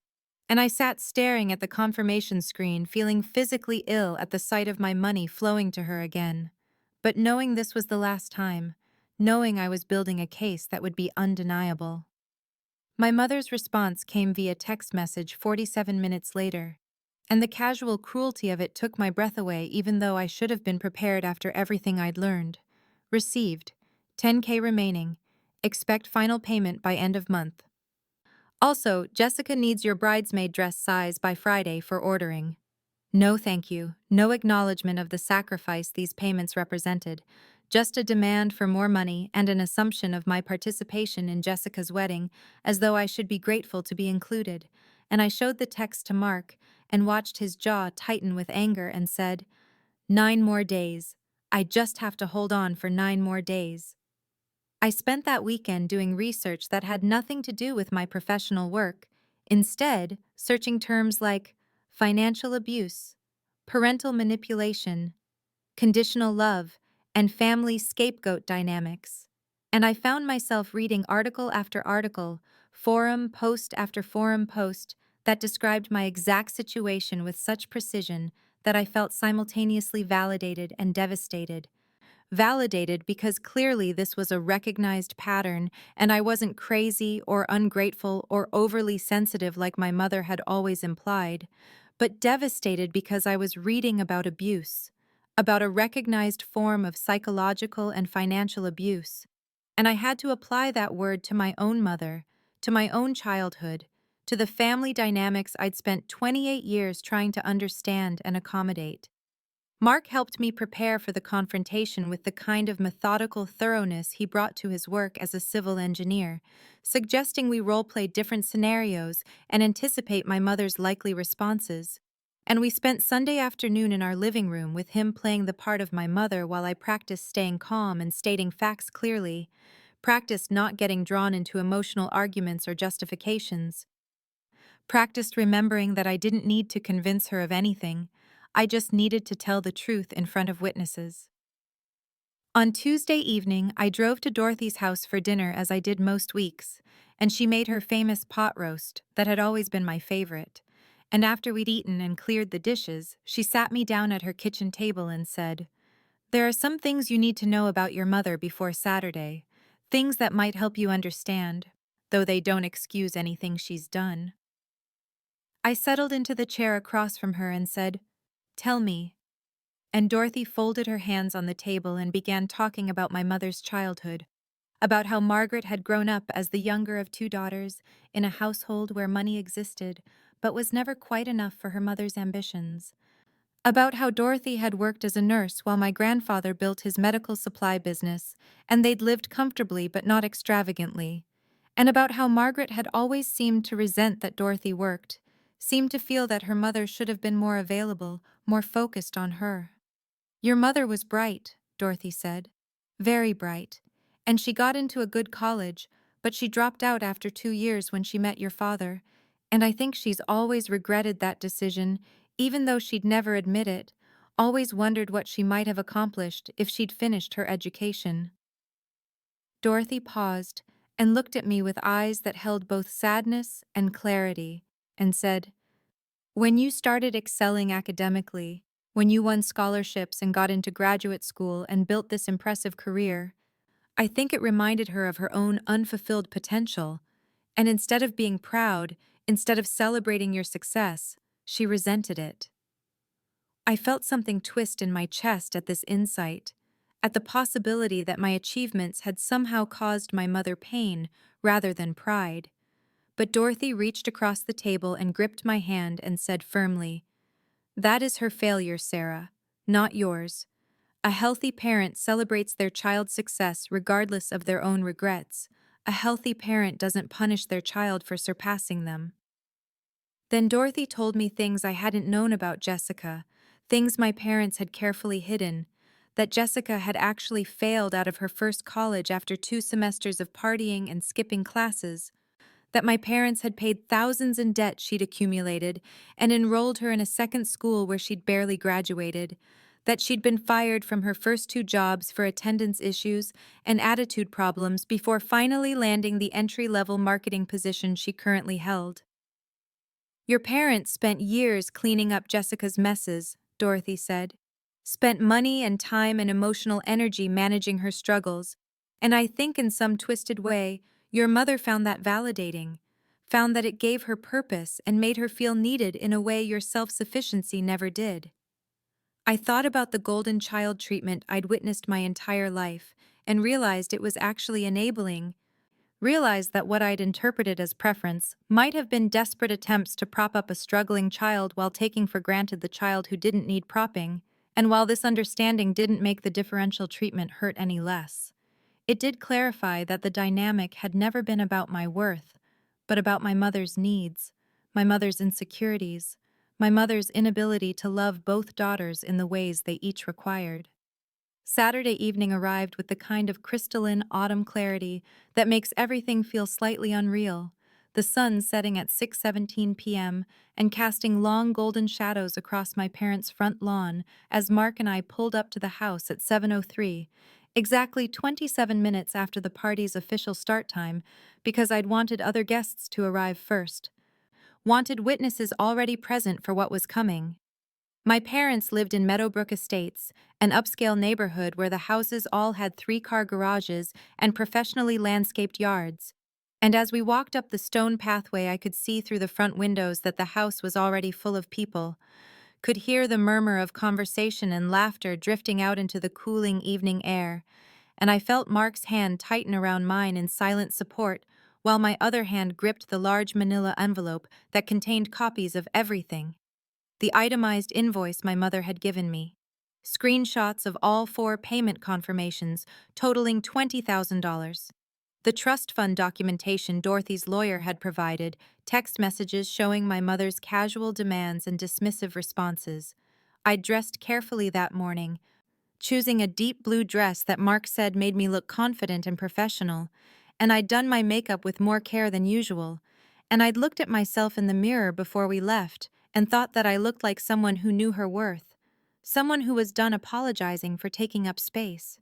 And I sat staring at the confirmation screen, feeling physically ill at the sight of my money flowing to her again. But knowing this was the last time, knowing I was building a case that would be undeniable. My mother's response came via text message 47 minutes later, and the casual cruelty of it took my breath away even though I should have been prepared after everything I'd learned. Received. 10K remaining. Expect final payment by end of month. Also, Jessica needs your bridesmaid dress size by Friday for ordering. No thank you, no acknowledgement of the sacrifice these payments represented, just a demand for more money and an assumption of my participation in Jessica's wedding as though I should be grateful to be included, and I showed the text to Mark and watched his jaw tighten with anger and said, 9 more days. I just have to hold on for 9 more days. I spent that weekend doing research that had nothing to do with my professional work, instead searching terms like financial abuse, parental manipulation, conditional love, and family scapegoat dynamics. And I found myself reading article after article, forum post after forum post, that described my exact situation with such precision that I felt simultaneously validated and devastated. Validated because clearly this was a recognized pattern and I wasn't crazy or ungrateful or overly sensitive like my mother had always implied, but devastated because I was reading about abuse, about a recognized form of psychological and financial abuse, and I had to apply that word to my own mother, to my own childhood, to the family dynamics I'd spent 28 years trying to understand and accommodate. Mark helped me prepare for the confrontation with the kind of methodical thoroughness he brought to his work as a civil engineer, suggesting we role-play different scenarios and anticipate my mother's likely responses. And we spent Sunday afternoon in our living room with him playing the part of my mother while I practiced staying calm and stating facts clearly, practiced not getting drawn into emotional arguments or justifications, practiced remembering that I didn't need to convince her of anything. I just needed to tell the truth in front of witnesses. On Tuesday evening, I drove to Dorothy's house for dinner as I did most weeks, and she made her famous pot roast that had always been my favorite. And after we'd eaten and cleared the dishes, she sat me down at her kitchen table and said, "There are some things you need to know about your mother before Saturday, things that might help you understand, though they don't excuse anything she's done." I settled into the chair across from her and said, "Tell me." And Dorothy folded her hands on the table and began talking about my mother's childhood, about how Margaret had grown up as the younger of 2 daughters in a household where money existed, but was never quite enough for her mother's ambitions. About how Dorothy had worked as a nurse while my grandfather built his medical supply business, and they'd lived comfortably but not extravagantly. And about how Margaret had always seemed to resent that Dorothy worked, seemed to feel that her mother should have been more available, more focused on her. "Your mother was bright," Dorothy said. "Very bright. And she got into a good college, but she dropped out after 2 years when she met your father, and I think she's always regretted that decision, even though she'd never admit it, always wondered what she might have accomplished if she'd finished her education." Dorothy paused and looked at me with eyes that held both sadness and clarity, and said, When you started excelling academically, when you won scholarships and got into graduate school and built this impressive career, I think it reminded her of her own unfulfilled potential, and instead of being proud, instead of celebrating your success, she resented it. I felt something twist in my chest at this insight, at the possibility that my achievements had somehow caused my mother pain rather than pride. But Dorothy reached across the table and gripped my hand and said firmly, "That is her failure, Sarah, not yours. A healthy parent celebrates their child's success regardless of their own regrets. A healthy parent doesn't punish their child for surpassing them." Then Dorothy told me things I hadn't known about Jessica, things my parents had carefully hidden, that Jessica had actually failed out of her first college after 2 semesters of partying and skipping classes, that my parents had paid thousands in debt she'd accumulated and enrolled her in a second school where she'd barely graduated, that she'd been fired from her first 2 jobs for attendance issues and attitude problems before finally landing the entry-level marketing position she currently held. "Your parents spent years cleaning up Jessica's messes," Dorothy said. "Spent money and time and emotional energy managing her struggles, and I think in some twisted way, your mother found that validating, found that it gave her purpose and made her feel needed in a way your self-sufficiency never did." I thought about the golden child treatment I'd witnessed my entire life and realized it was actually enabling, realized that what I'd interpreted as preference might have been desperate attempts to prop up a struggling child while taking for granted the child who didn't need propping, and while this understanding didn't make the differential treatment hurt any less, it did clarify that the dynamic had never been about my worth, but about my mother's needs, my mother's insecurities, my mother's inability to love both daughters in the ways they each required. Saturday evening arrived with the kind of crystalline autumn clarity that makes everything feel slightly unreal, the sun setting at 6:17 p.m. and casting long golden shadows across my parents' front lawn as Mark and I pulled up to the house at 7:03, exactly 27 minutes after the party's official start time, because I'd wanted other guests to arrive first, wanted witnesses already present for what was coming. My parents lived in Meadowbrook Estates, an upscale neighborhood where the houses all had 3-car garages and professionally landscaped yards. And as we walked up the stone pathway, I could see through the front windows that the house was already full of people, could hear the murmur of conversation and laughter drifting out into the cooling evening air, and I felt Mark's hand tighten around mine in silent support, while my other hand gripped the large manila envelope that contained copies of everything. The itemized invoice my mother had given me, screenshots of all 4 payment confirmations totaling $20,000, the trust fund documentation Dorothy's lawyer had provided, text messages showing my mother's casual demands and dismissive responses. I'd dressed carefully that morning, choosing a deep blue dress that Mark said made me look confident and professional, and I'd done my makeup with more care than usual, and I'd looked at myself in the mirror before we left and thought that I looked like someone who knew her worth, someone who was done apologizing for taking up space.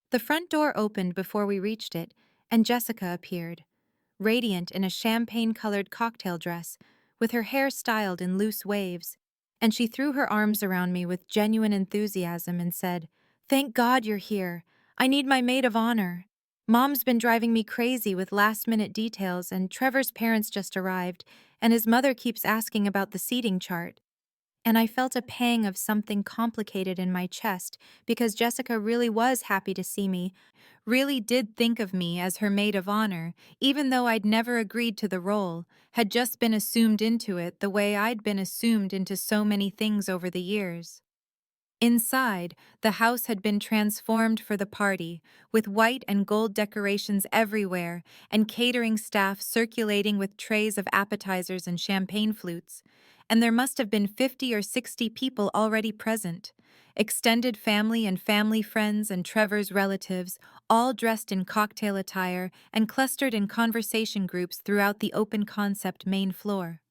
The front door opened before we reached it, and Jessica appeared, radiant in a champagne-colored cocktail dress, with her hair styled in loose waves, and she threw her arms around me with genuine enthusiasm and said, "Thank God you're here. I need my maid of honor. Mom's been driving me crazy with last-minute details, and Trevor's parents just arrived, and his mother keeps asking about the seating chart." And I felt a pang of something complicated in my chest because Jessica really was happy to see me, really did think of me as her maid of honor, even though I'd never agreed to the role, had just been assumed into it the way I'd been assumed into so many things over the years. Inside, the house had been transformed for the party, with white and gold decorations everywhere and catering staff circulating with trays of appetizers and champagne flutes, and there must have been 50 or 60 people already present, extended family and family friends and Trevor's relatives, all dressed in cocktail attire and clustered in conversation groups throughout the open-concept main floor.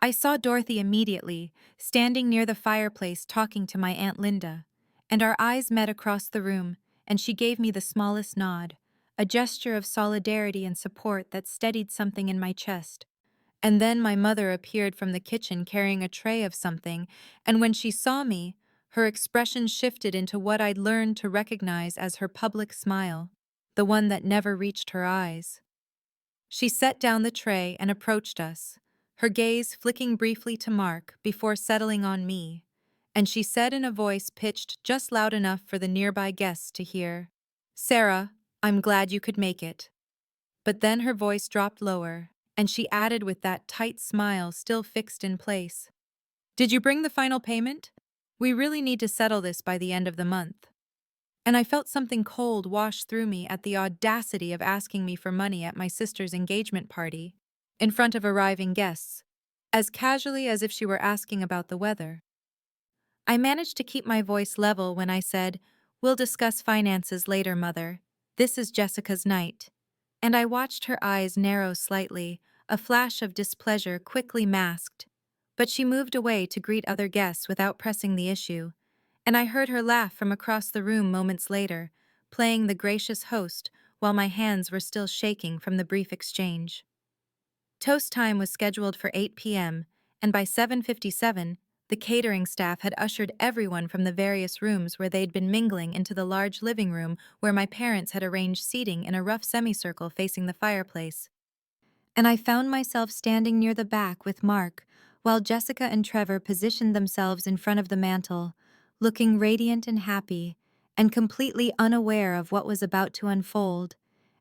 I saw Dorothy immediately, standing near the fireplace talking to my Aunt Linda, and our eyes met across the room, and she gave me the smallest nod, a gesture of solidarity and support that steadied something in my chest. And then my mother appeared from the kitchen carrying a tray of something, and when she saw me, her expression shifted into what I'd learned to recognize as her public smile, the one that never reached her eyes. She set down the tray and approached us, her gaze flicking briefly to Mark before settling on me, and she said in a voice pitched just loud enough for the nearby guests to hear, "Sarah, I'm glad you could make it." But then her voice dropped lower, and she added with that tight smile still fixed in place, "Did you bring the final payment? We really need to settle this by the end of the month." And I felt something cold wash through me at the audacity of asking me for money at my sister's engagement party, in front of arriving guests, as casually as if she were asking about the weather. I managed to keep my voice level when I said, "We'll discuss finances later, Mother. This is Jessica's night." And I watched her eyes narrow slightly, a flash of displeasure quickly masked. But she moved away to greet other guests without pressing the issue, and I heard her laugh from across the room moments later, playing the gracious host while my hands were still shaking from the brief exchange. Toast time was scheduled for 8 p.m., and by 7:57, the catering staff had ushered everyone from the various rooms where they'd been mingling into the large living room where my parents had arranged seating in a rough semicircle facing the fireplace. And I found myself standing near the back with Mark, while Jessica and Trevor positioned themselves in front of the mantel, looking radiant and happy, and completely unaware of what was about to unfold.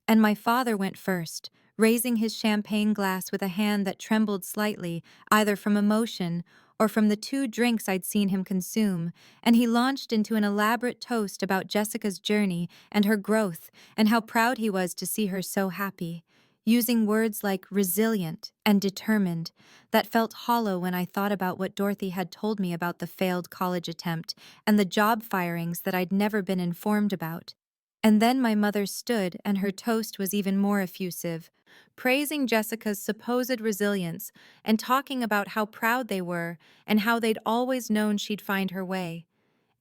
And my father went first, raising his champagne glass with a hand that trembled slightly, either from emotion or from the 2 drinks I'd seen him consume, and he launched into an elaborate toast about Jessica's journey and her growth, and how proud he was to see her so happy, using words like resilient and determined that felt hollow when I thought about what Dorothy had told me about the failed college attempt and the job firings that I'd never been informed about. And then my mother stood, and her toast was even more effusive, praising Jessica's supposed resilience and talking about how proud they were and how they'd always known she'd find her way.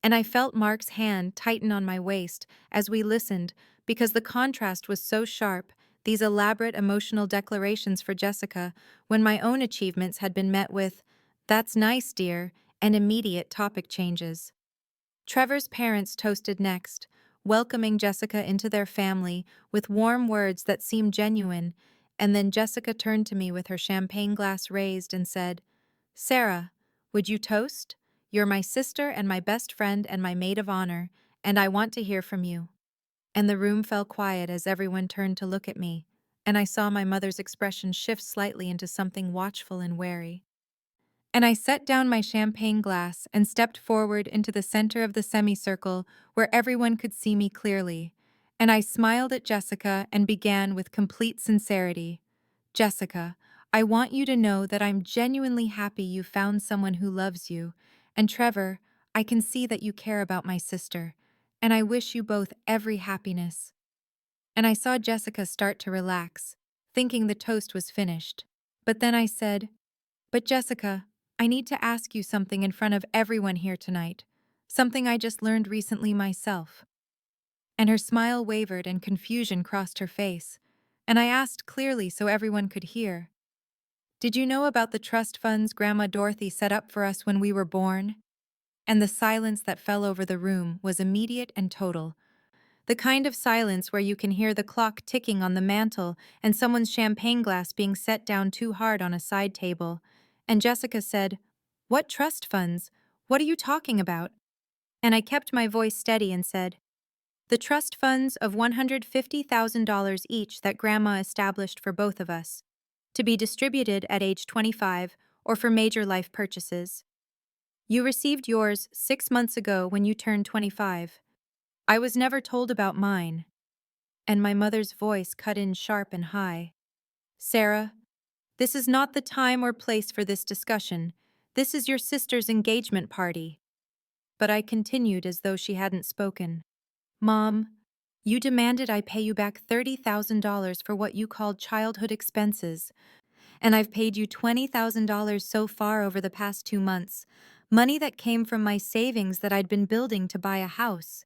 And I felt Mark's hand tighten on my waist as we listened because the contrast was so sharp, these elaborate emotional declarations for Jessica, when my own achievements had been met with, "That's nice, dear," and immediate topic changes. Trevor's parents toasted next, welcoming Jessica into their family with warm words that seemed genuine, and then Jessica turned to me with her champagne glass raised and said, "Sarah, would you toast? You're my sister and my best friend and my maid of honor, and I want to hear from you." And the room fell quiet as everyone turned to look at me, and I saw my mother's expression shift slightly into something watchful and wary. And I set down my champagne glass and stepped forward into the center of the semicircle where everyone could see me clearly, and I smiled at Jessica and began with complete sincerity. "Jessica, I want you to know that I'm genuinely happy you found someone who loves you, and Trevor, I can see that you care about my sister, and I wish you both every happiness." And I saw Jessica start to relax, thinking the toast was finished. But then I said, "But Jessica, I need to ask you something in front of everyone here tonight, something I just learned recently myself." And her smile wavered and confusion crossed her face, and I asked clearly so everyone could hear, "Did you know about the trust funds Grandma Dorothy set up for us when we were born?" And the silence that fell over the room was immediate and total, the kind of silence where you can hear the clock ticking on the mantel and someone's champagne glass being set down too hard on a side table. And Jessica said, "What trust funds? What are you talking about?" And I kept my voice steady and said, "The trust funds of $150,000 each that Grandma established for both of us, to be distributed at age 25 or for major life purchases. You received yours 6 months ago when you turned 25. I was never told about mine." And my mother's voice cut in sharp and high. "Sarah, this is not the time or place for this discussion. This is your sister's engagement party." But I continued as though she hadn't spoken. "Mom, you demanded I pay you back $30,000 for what you called childhood expenses, and I've paid you $20,000 so far over the past 2 months, money that came from my savings that I'd been building to buy a house."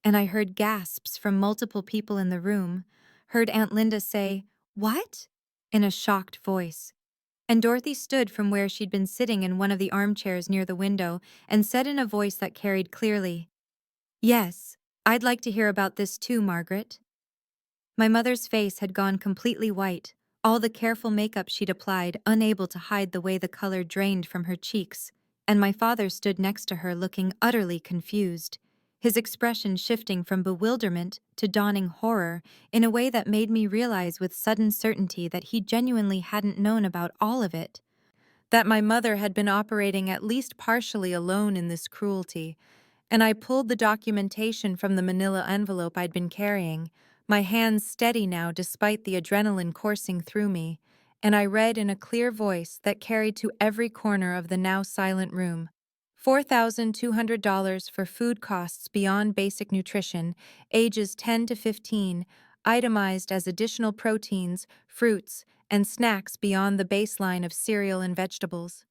And I heard gasps from multiple people in the room, heard Aunt Linda say, "What?" in a shocked voice. And Dorothy stood from where she'd been sitting in one of the armchairs near the window and said in a voice that carried clearly, "Yes, I'd like to hear about this too, Margaret." My mother's face had gone completely white, all the careful makeup she'd applied unable to hide the way the color drained from her cheeks, and my father stood next to her looking utterly confused, his expression shifting from bewilderment to dawning horror in a way that made me realize with sudden certainty that he genuinely hadn't known about all of it, that my mother had been operating at least partially alone in this cruelty. And I pulled the documentation from the manila envelope I'd been carrying, my hands steady now despite the adrenaline coursing through me, and I read in a clear voice that carried to every corner of the now silent room. $4,200 for food costs beyond basic nutrition, ages 10 to 15, itemized as additional proteins, fruits, and snacks beyond the baseline of cereal and vegetables.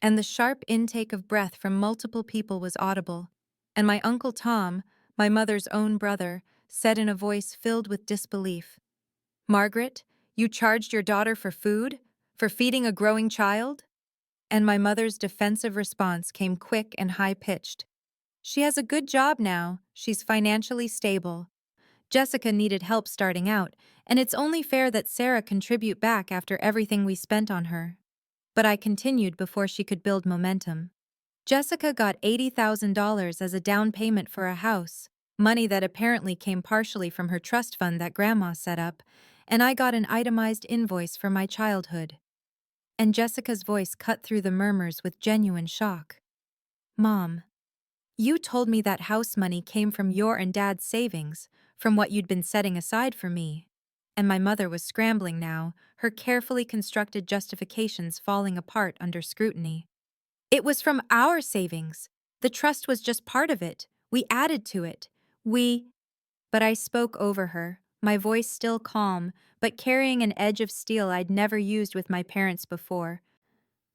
And the sharp intake of breath from multiple people was audible, and my Uncle Tom, my mother's own brother, said in a voice filled with disbelief, "Margaret, you charged your daughter for food? For feeding a growing child?" And my mother's defensive response came quick and high-pitched. "She has a good job now, she's financially stable. Jessica needed help starting out, and it's only fair that Sarah contribute back after everything we spent on her." But I continued before she could build momentum. Jessica got $80,000 as a down payment for a house, money that apparently came partially from her trust fund that Grandma set up, and I got an itemized invoice for my childhood. And Jessica's voice cut through the murmurs with genuine shock. "Mom, you told me that house money came from your and Dad's savings, from what you'd been setting aside for me." And my mother was scrambling now, her carefully constructed justifications falling apart under scrutiny. "It was from our savings. The trust was just part of it. We added to it. We—" But I spoke over her, my voice still calm, but carrying an edge of steel I'd never used with my parents before.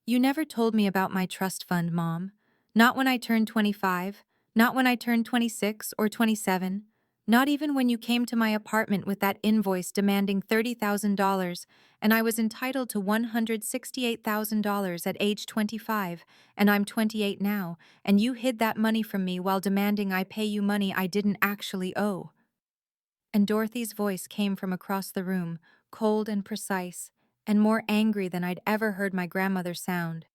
"You never told me about my trust fund, Mom. Not when I turned 25, not when I turned 26 or 27, not even when you came to my apartment with that invoice demanding $30,000, and I was entitled to $168,000 at age 25, and I'm 28 now, and you hid that money from me while demanding I pay you money I didn't actually owe." And Dorothy's voice came from across the room, cold and precise, and more angry than I'd ever heard my grandmother sound.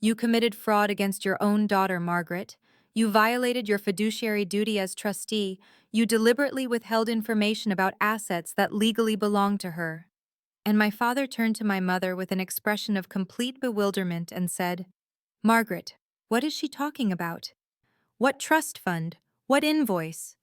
"You committed fraud against your own daughter, Margaret. You violated your fiduciary duty as trustee. You deliberately withheld information about assets that legally belonged to her." And my father turned to my mother with an expression of complete bewilderment and said, "Margaret, what is she talking about? What trust fund? What invoice?"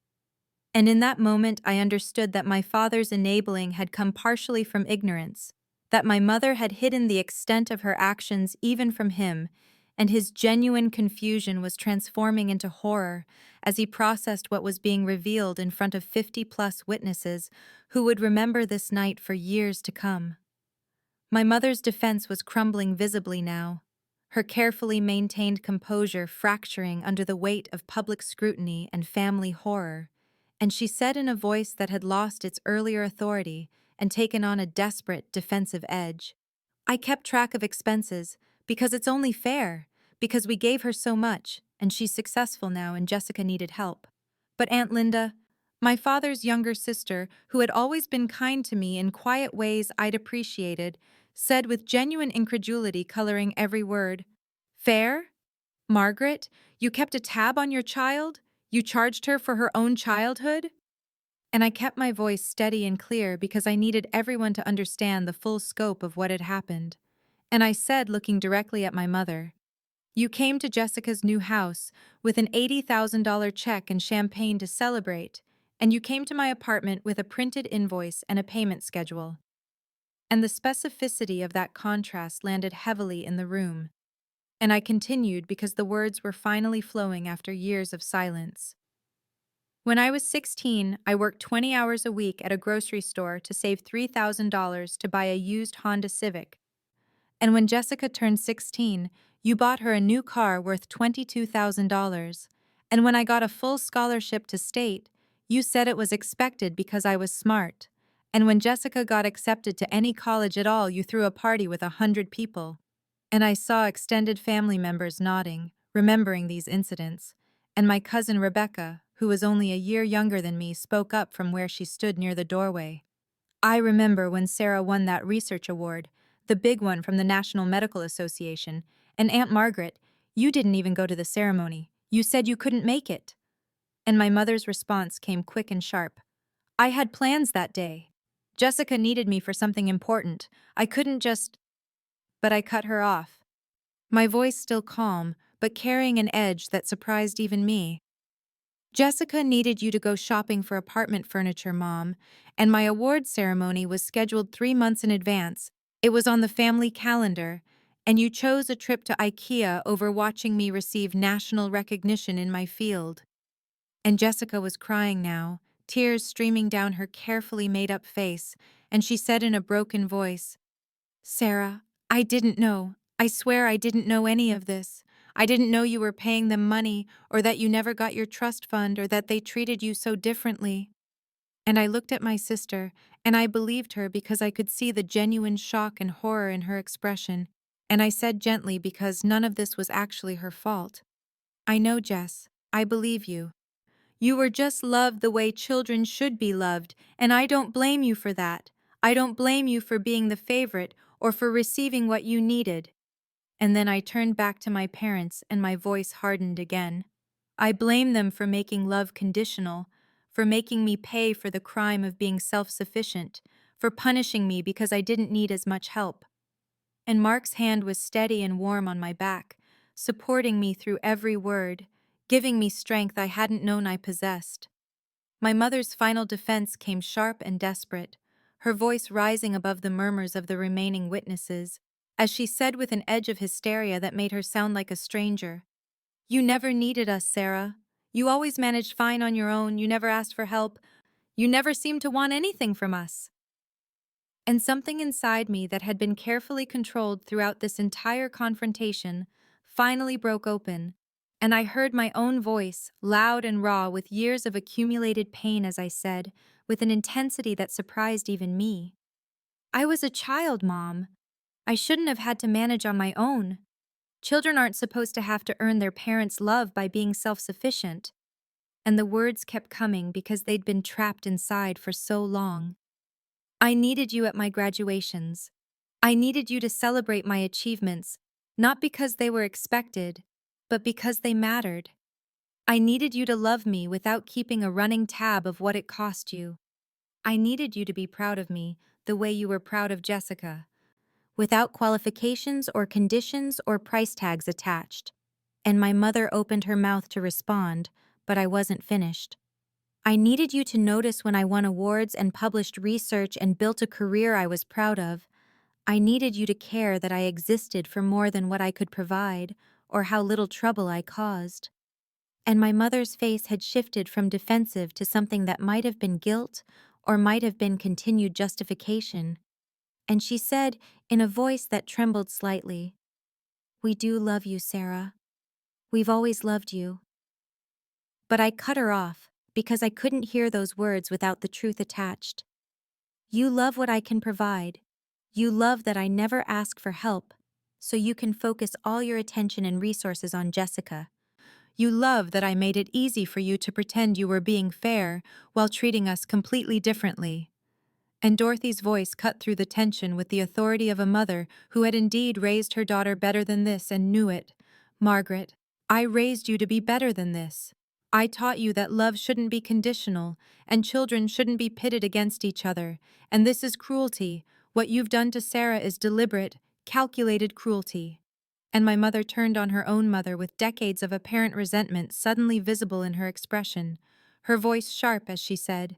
And in that moment I understood that my father's enabling had come partially from ignorance, that my mother had hidden the extent of her actions even from him, and his genuine confusion was transforming into horror as he processed what was being revealed in front of 50-plus witnesses who would remember this night for years to come. My mother's defense was crumbling visibly now, her carefully maintained composure fracturing under the weight of public scrutiny and family horror, and she said in a voice that had lost its earlier authority and taken on a desperate, defensive edge, "I kept track of expenses, because it's only fair, because we gave her so much, and she's successful now and Jessica needed help. But Aunt Linda, my father's younger sister, who had always been kind to me in quiet ways I'd appreciated, said with genuine incredulity coloring every word, 'Fair? Margaret, you kept a tab on your child? You charged her for her own childhood?' And I kept my voice steady and clear because I needed everyone to understand the full scope of what had happened. And I said, looking directly at my mother, 'You came to Jessica's new house with an $80,000 check and champagne to celebrate, and you came to my apartment with a printed invoice and a payment schedule.'" And the specificity of that contrast landed heavily in the room. And I continued because the words were finally flowing after years of silence. "When I was 16, I worked 20 hours a week at a grocery store to save $3,000 to buy a used Honda Civic. And when Jessica turned 16, you bought her a new car worth $22,000. And when I got a full scholarship to state, you said it was expected because I was smart. And when Jessica got accepted to any college at all, you threw a party with 100 people. And I saw extended family members nodding, remembering these incidents. And my cousin Rebecca, who was only a year younger than me, spoke up from where she stood near the doorway. I remember when Sarah won that research award, the big one from the National Medical Association, and Aunt Margaret, you didn't even go to the ceremony. You said you couldn't make it. And my mother's response came quick and sharp. I had plans that day. Jessica needed me for something important. I couldn't just. But I cut her off. My voice still calm, but carrying an edge that surprised even me. Jessica needed you to go shopping for apartment furniture, Mom, and my award ceremony was scheduled 3 months in advance. It was on the family calendar, and you chose a trip to IKEA over watching me receive national recognition in my field. And Jessica was crying now, tears streaming down her carefully made-up face, and she said in a broken voice, Sarah, I didn't know. I swear I didn't know any of this. I didn't know you were paying them money, or that you never got your trust fund, or that they treated you so differently. And I looked at my sister, and I believed her because I could see the genuine shock and horror in her expression, and I said gently because none of this was actually her fault. I know, Jess. I believe you. You were just loved the way children should be loved, and I don't blame you for that. I don't blame you for being the favorite or for receiving what you needed. And then I turned back to my parents and my voice hardened again. I blame them for making love conditional, for making me pay for the crime of being self-sufficient, for punishing me because I didn't need as much help. And Mark's hand was steady and warm on my back, supporting me through every word, giving me strength I hadn't known I possessed. My mother's final defense came sharp and desperate, her voice rising above the murmurs of the remaining witnesses, as she said with an edge of hysteria that made her sound like a stranger, You never needed us, Sarah. You always managed fine on your own, you never asked for help, you never seemed to want anything from us. And something inside me that had been carefully controlled throughout this entire confrontation finally broke open, and I heard my own voice, loud and raw with years of accumulated pain as I said, with an intensity that surprised even me. I was a child, Mom. I shouldn't have had to manage on my own. Children aren't supposed to have to earn their parents' love by being self-sufficient. And the words kept coming because they'd been trapped inside for so long. I needed you at my graduations. I needed you to celebrate my achievements, not because they were expected, but because they mattered. I needed you to love me without keeping a running tab of what it cost you. I needed you to be proud of me the way you were proud of Jessica, without qualifications or conditions or price tags attached. And my mother opened her mouth to respond, but I wasn't finished. I needed you to notice when I won awards and published research and built a career I was proud of. I needed you to care that I existed for more than what I could provide, or how little trouble I caused. And my mother's face had shifted from defensive to something that might have been guilt, or might have been continued justification. And she said, in a voice that trembled slightly, We do love you, Sarah. We've always loved you. But I cut her off, because I couldn't hear those words without the truth attached. You love what I can provide. You love that I never ask for help, so you can focus all your attention and resources on Jessica. You love that I made it easy for you to pretend you were being fair while treating us completely differently. And Dorothy's voice cut through the tension with the authority of a mother who had indeed raised her daughter better than this and knew it. Margaret, I raised you to be better than this. I taught you that love shouldn't be conditional, and children shouldn't be pitted against each other, and this is cruelty. What you've done to Sarah is deliberate, calculated cruelty. And my mother turned on her own mother with decades of apparent resentment suddenly visible in her expression, her voice sharp as she said,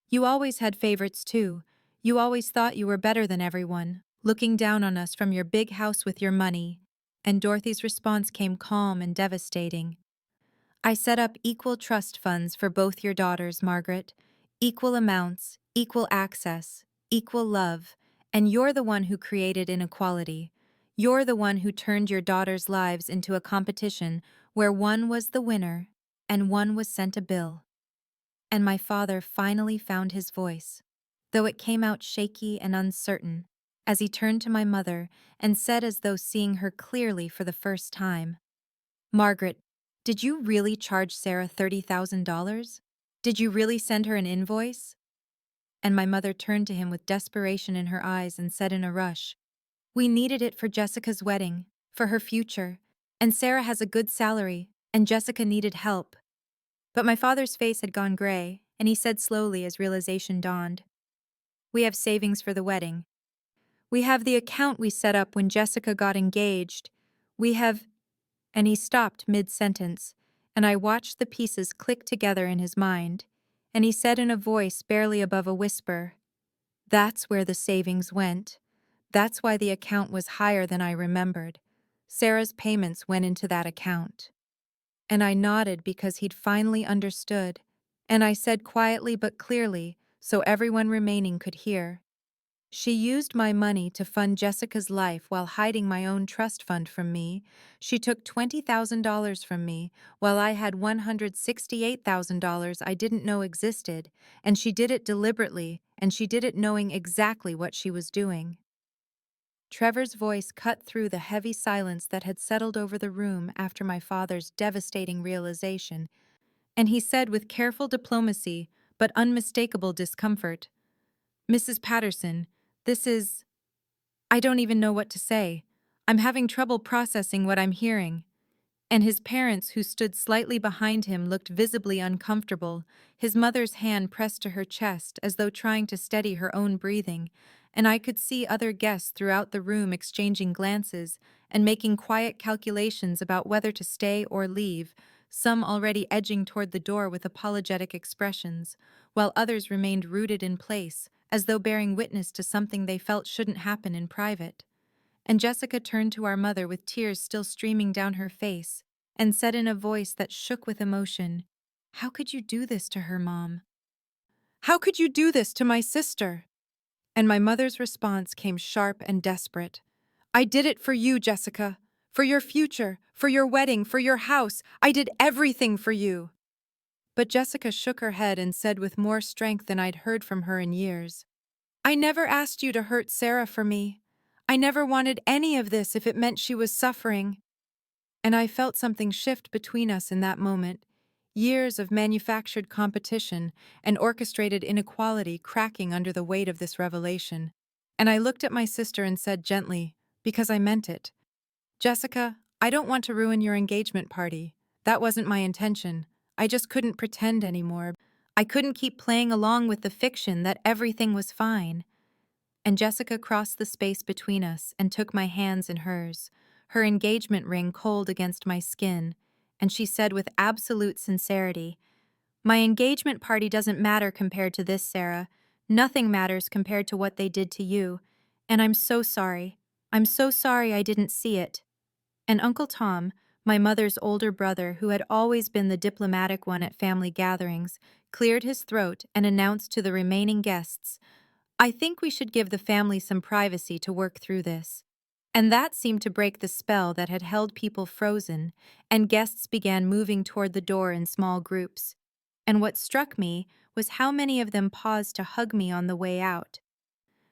You always had favorites too. You always thought you were better than everyone, looking down on us from your big house with your money. And Dorothy's response came calm and devastating. I set up equal trust funds for both your daughters, Margaret. Equal amounts, equal access, equal love, and you're the one who created inequality. You're the one who turned your daughters' lives into a competition where one was the winner and one was sent a bill. And my father finally found his voice. though it came out shaky and uncertain, as he turned to my mother and said as though seeing her clearly for the first time, "Margaret, did you really charge Sarah $30,000? Did you really send her an invoice?" And my mother turned to him with desperation in her eyes and said in a rush, "We needed it for Jessica's wedding, for her future, and Sarah has a good salary, and Jessica needed help." But my father's face had gone gray, and he said slowly as realization dawned, "We have savings for the wedding. We have the account we set up when Jessica got engaged. We have—" And he stopped mid-sentence, and I watched the pieces click together in his mind, and he said in a voice barely above a whisper, "That's where the savings went. That's why the account was higher than I remembered. Sarah's payments went into that account." And I nodded because he'd finally understood, and I said quietly but clearly, so everyone remaining could hear, "She used my money to fund Jessica's life while hiding my own trust fund from me. She took $20,000 from me while I had $168,000 I didn't know existed, and she did it deliberately, and she did it knowing exactly what she was doing." Trevor's voice cut through the heavy silence that had settled over the room after my father's devastating realization, and he said with careful diplomacy but unmistakable discomfort, "Mrs. Patterson, this is— I don't even know what to say. I'm having trouble processing what I'm hearing." And his parents, who stood slightly behind him, looked visibly uncomfortable, his mother's hand pressed to her chest as though trying to steady her own breathing, and I could see other guests throughout the room exchanging glances and making quiet calculations about whether to stay or leave, some already edging toward the door with apologetic expressions, while others remained rooted in place, as though bearing witness to something they felt shouldn't happen in private. And Jessica turned to our mother with tears still streaming down her face, and said in a voice that shook with emotion, "How could you do this to her, Mom? How could you do this to my sister?" And my mother's response came sharp and desperate. "I did it for you, Jessica. For your future, for your wedding, for your house. I did everything for you." But Jessica shook her head and said with more strength than I'd heard from her in years, "I never asked you to hurt Sarah for me. I never wanted any of this if it meant she was suffering." And I felt something shift between us in that moment, years of manufactured competition and orchestrated inequality cracking under the weight of this revelation. And I looked at my sister and said gently, because I meant it, "Jessica, I don't want to ruin your engagement party. That wasn't my intention. I just couldn't pretend anymore. I couldn't keep playing along with the fiction that everything was fine." And Jessica crossed the space between us and took my hands in hers, her engagement ring cold against my skin, and she said with absolute sincerity, "My engagement party doesn't matter compared to this, Sarah. Nothing matters compared to what they did to you. And I'm so sorry. I'm so sorry I didn't see it." And Uncle Tom, my mother's older brother who had always been the diplomatic one at family gatherings, cleared his throat and announced to the remaining guests, "I think we should give the family some privacy to work through this." And that seemed to break the spell that had held people frozen, and guests began moving toward the door in small groups. And what struck me was how many of them paused to hug me on the way out.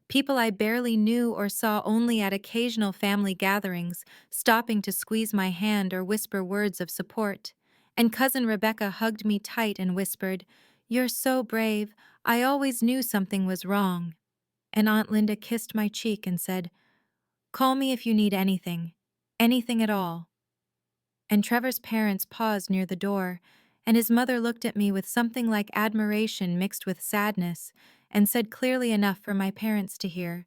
People I barely knew or saw only at occasional family gatherings, stopping to squeeze my hand or whisper words of support. And Cousin Rebecca hugged me tight and whispered, "You're so brave. I always knew something was wrong." And Aunt Linda kissed my cheek and said, "Call me if you need anything. Anything at all." And Trevor's parents paused near the door, and his mother looked at me with something like admiration mixed with sadness, and said clearly enough for my parents to hear,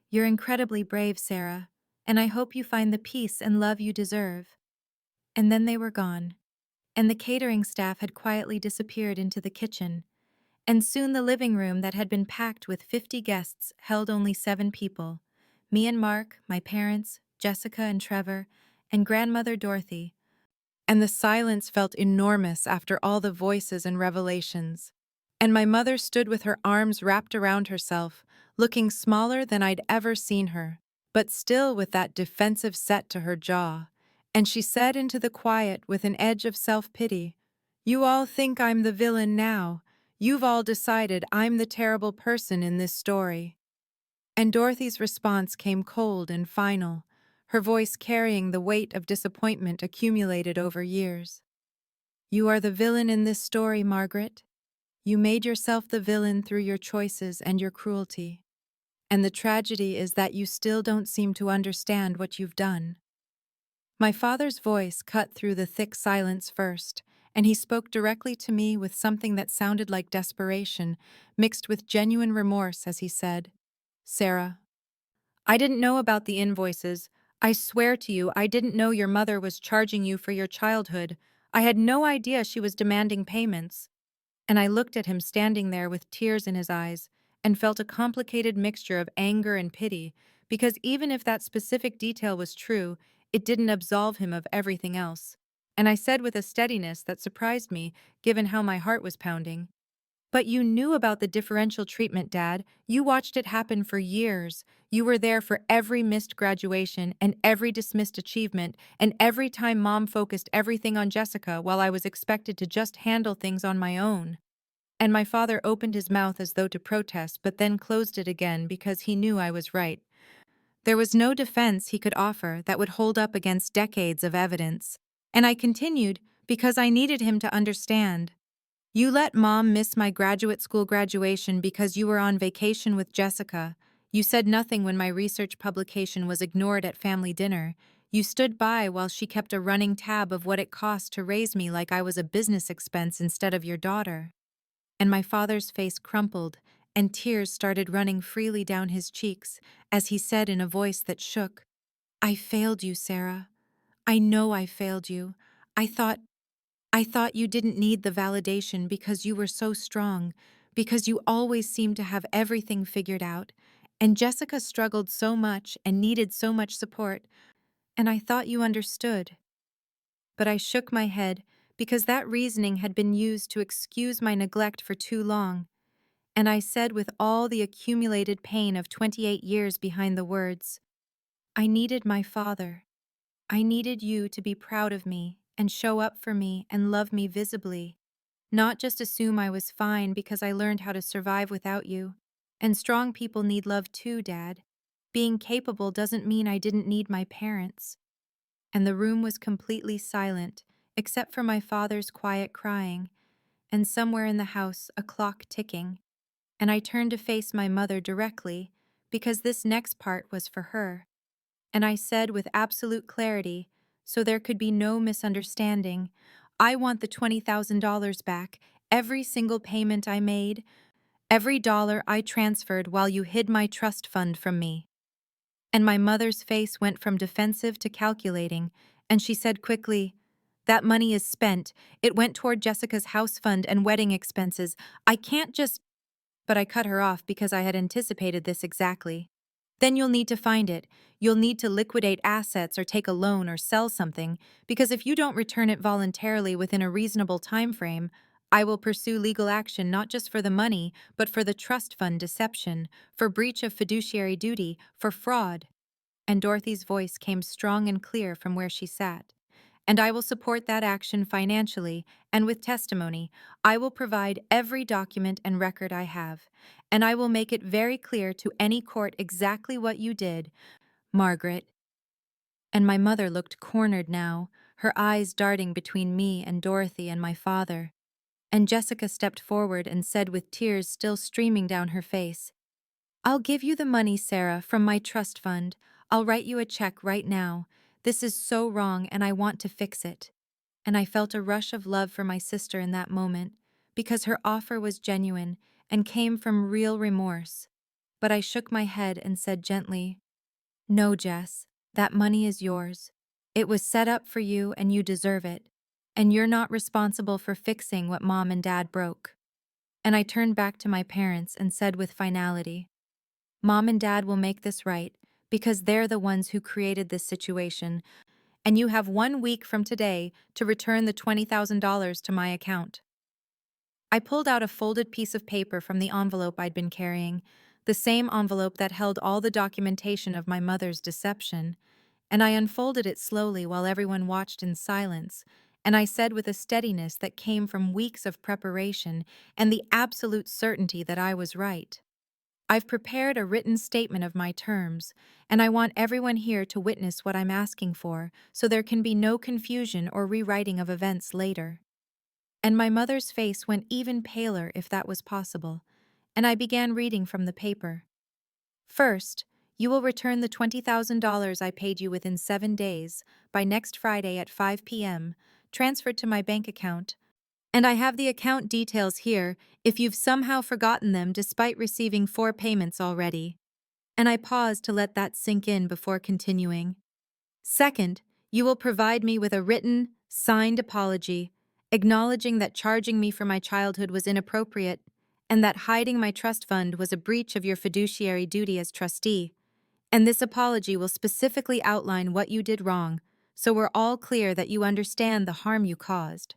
"You're incredibly brave, Sarah, and I hope you find the peace and love you deserve." And then they were gone, and the catering staff had quietly disappeared into the kitchen, and soon the living room that had been packed with 50 guests held only 7 people, me and Mark, my parents, Jessica and Trevor, and grandmother Dorothy. And the silence felt enormous after all the voices and revelations. And my mother stood with her arms wrapped around herself, looking smaller than I'd ever seen her, but still with that defensive set to her jaw. And she said into the quiet with an edge of self-pity, "You all think I'm the villain now. You've all decided I'm the terrible person in this story." And Dorothy's response came cold and final, her voice carrying the weight of disappointment accumulated over years. "You are the villain in this story, Margaret. You made yourself the villain through your choices and your cruelty. And the tragedy is that you still don't seem to understand what you've done." My father's voice cut through the thick silence first, and he spoke directly to me with something that sounded like desperation, mixed with genuine remorse as he said, "Sarah, I didn't know about the invoices. I swear to you, I didn't know your mother was charging you for your childhood. I had no idea she was demanding payments." And I looked at him standing there with tears in his eyes and felt a complicated mixture of anger and pity, because even if that specific detail was true, it didn't absolve him of everything else. And I said with a steadiness that surprised me, given how my heart was pounding, "But you knew about the differential treatment, Dad. You watched it happen for years. You were there for every missed graduation and every dismissed achievement, and every time Mom focused everything on Jessica while I was expected to just handle things on my own." And my father opened his mouth as though to protest, but then closed it again because he knew I was right. There was no defense he could offer that would hold up against decades of evidence. And I continued because I needed him to understand. "You let Mom miss my graduate school graduation because you were on vacation with Jessica. You said nothing when my research publication was ignored at family dinner. You stood by while she kept a running tab of what it cost to raise me like I was a business expense instead of your daughter." And my father's face crumpled, and tears started running freely down his cheeks as he said in a voice that shook, "I failed you, Sarah. I know I failed you. I thought I thought you didn't need the validation because you were so strong, because you always seemed to have everything figured out, and Jessica struggled so much and needed so much support, and I thought you understood." But I shook my head because that reasoning had been used to excuse my neglect for too long, and I said with all the accumulated pain of 28 years behind the words, "I needed my father. I needed you to be proud of me and show up for me and love me visibly, not just assume I was fine because I learned how to survive without you. And strong people need love too, Dad. Being capable doesn't mean I didn't need my parents." And the room was completely silent, except for my father's quiet crying, and somewhere in the house a clock ticking. And I turned to face my mother directly, because this next part was for her. And I said with absolute clarity, so there could be no misunderstanding, "I want the $20,000 back, every single payment I made, every dollar I transferred while you hid my trust fund from me." And my mother's face went from defensive to calculating, and she said quickly, "That money is spent. It went toward Jessica's house fund and wedding expenses. I can't just—" But I cut her off because I had anticipated this exactly. "Then you'll need to find it. You'll need to liquidate assets or take a loan or sell something, because if you don't return it voluntarily within a reasonable time frame, I will pursue legal action not just for the money, but for the trust fund deception, for breach of fiduciary duty, for fraud." And Dorothy's voice came strong and clear from where she sat. "And I will support that action financially and with testimony. I will provide every document and record I have, and I will make it very clear to any court exactly what you did, Margaret." And my mother looked cornered now, her eyes darting between me and Dorothy and my father. And Jessica stepped forward and said with tears still streaming down her face, "I'll give you the money, Sarah, from my trust fund. I'll write you a check right now. This is so wrong and I want to fix it." And I felt a rush of love for my sister in that moment, because her offer was genuine and came from real remorse. But I shook my head and said gently, "No, Jess, that money is yours. It was set up for you and you deserve it. And you're not responsible for fixing what Mom and Dad broke." And I turned back to my parents and said with finality, "Mom and Dad will make this right because they're the ones who created this situation, and you have 1 week from today to return the $20,000 to my account." I pulled out a folded piece of paper from the envelope I'd been carrying, the same envelope that held all the documentation of my mother's deception, and I unfolded it slowly while everyone watched in silence, and I said with a steadiness that came from weeks of preparation and the absolute certainty that I was right. I've prepared a written statement of my terms, and I want everyone here to witness what I'm asking for, so there can be no confusion or rewriting of events later. And my mother's face went even paler if that was possible, and I began reading from the paper. First, you will return the $20,000 I paid you within 7 days, by next Friday at 5 p.m., transferred to my bank account. And I have the account details here if you've somehow forgotten them despite receiving 4 payments already. And I paused to let that sink in before continuing. Second, you will provide me with a written, signed apology, acknowledging that charging me for my childhood was inappropriate and that hiding my trust fund was a breach of your fiduciary duty as trustee. And this apology will specifically outline what you did wrong, so we're all clear that you understand the harm you caused.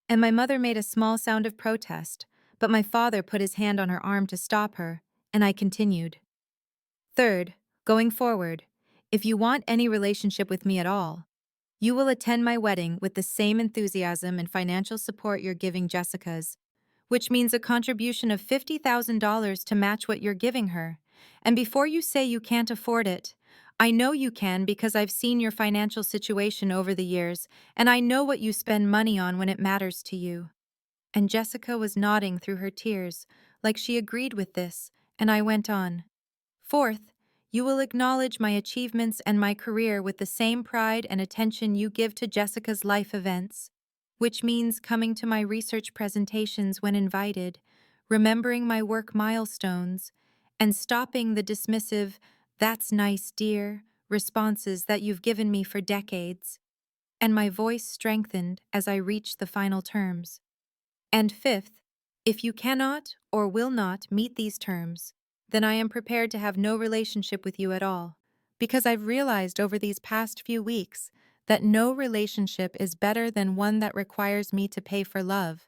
And my mother made a small sound of protest, but my father put his hand on her arm to stop her, and I continued. Third, going forward, if you want any relationship with me at all, you will attend my wedding with the same enthusiasm and financial support you're giving Jessica's, which means a contribution of $50,000 to match what you're giving her. And before you say you can't afford it, I know you can because I've seen your financial situation over the years, and I know what you spend money on when it matters to you. And Jessica was nodding through her tears, like she agreed with this, and I went on. Fourth, you will acknowledge my achievements and my career with the same pride and attention you give to Jessica's life events, which means coming to my research presentations when invited, remembering my work milestones, and stopping the dismissive, "That's nice, dear," responses that you've given me for decades. And my voice strengthened as I reached the final terms. And fifth, if you cannot or will not meet these terms, then I am prepared to have no relationship with you at all, because I've realized over these past few weeks that no relationship is better than one that requires me to pay for love,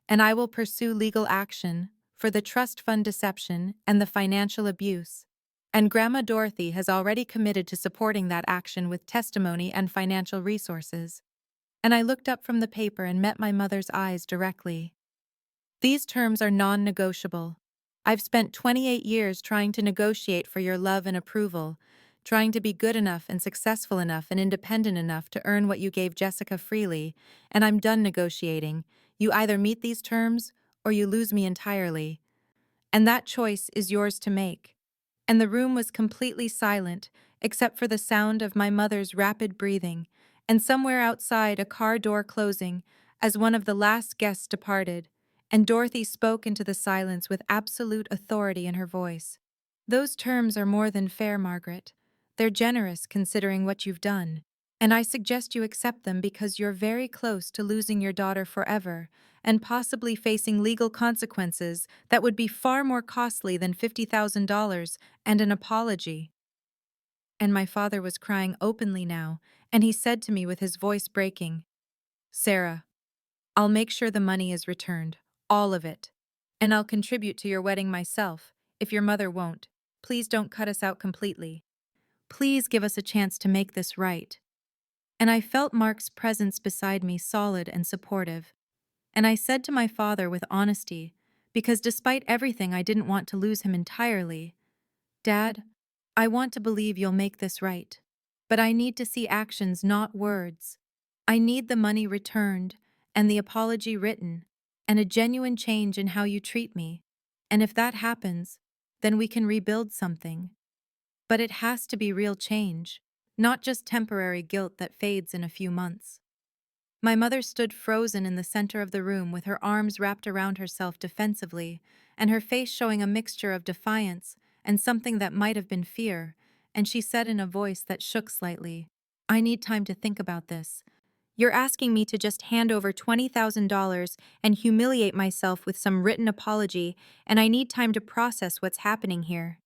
and I will pursue legal action for the trust fund deception and the financial abuse. And Grandma Dorothy has already committed to supporting that action with testimony and financial resources. And I looked up from the paper and met my mother's eyes directly. These terms are non-negotiable. I've spent 28 years trying to negotiate for your love and approval, trying to be good enough and successful enough and independent enough to earn what you gave Jessica freely, and I'm done negotiating. You either meet these terms or you lose me entirely. And that choice is yours to make. And the room was completely silent, except for the sound of my mother's rapid breathing, and somewhere outside a car door closing as one of the last guests departed, and Dorothy spoke into the silence with absolute authority in her voice. Those terms are more than fair, Margaret. They're generous considering what you've done, and I suggest you accept them because you're very close to losing your daughter forever and possibly facing legal consequences that would be far more costly than $50,000 and an apology. And my father was crying openly now, and he said to me with his voice breaking, Sarah, I'll make sure the money is returned, all of it. And I'll contribute to your wedding myself, if your mother won't. Please don't cut us out completely. Please give us a chance to make this right. And I felt Mark's presence beside me solid and supportive. And I said to my father with honesty, because despite everything I didn't want to lose him entirely, Dad, I want to believe you'll make this right. But I need to see actions, not words. I need the money returned, and the apology written, and a genuine change in how you treat me. And if that happens, then we can rebuild something. But it has to be real change, not just temporary guilt that fades in a few months. My mother stood frozen in the center of the room with her arms wrapped around herself defensively, and her face showing a mixture of defiance and something that might have been fear, and she said in a voice that shook slightly, I need time to think about this. You're asking me to just hand over $20,000 and humiliate myself with some written apology, and I need time to process what's happening here.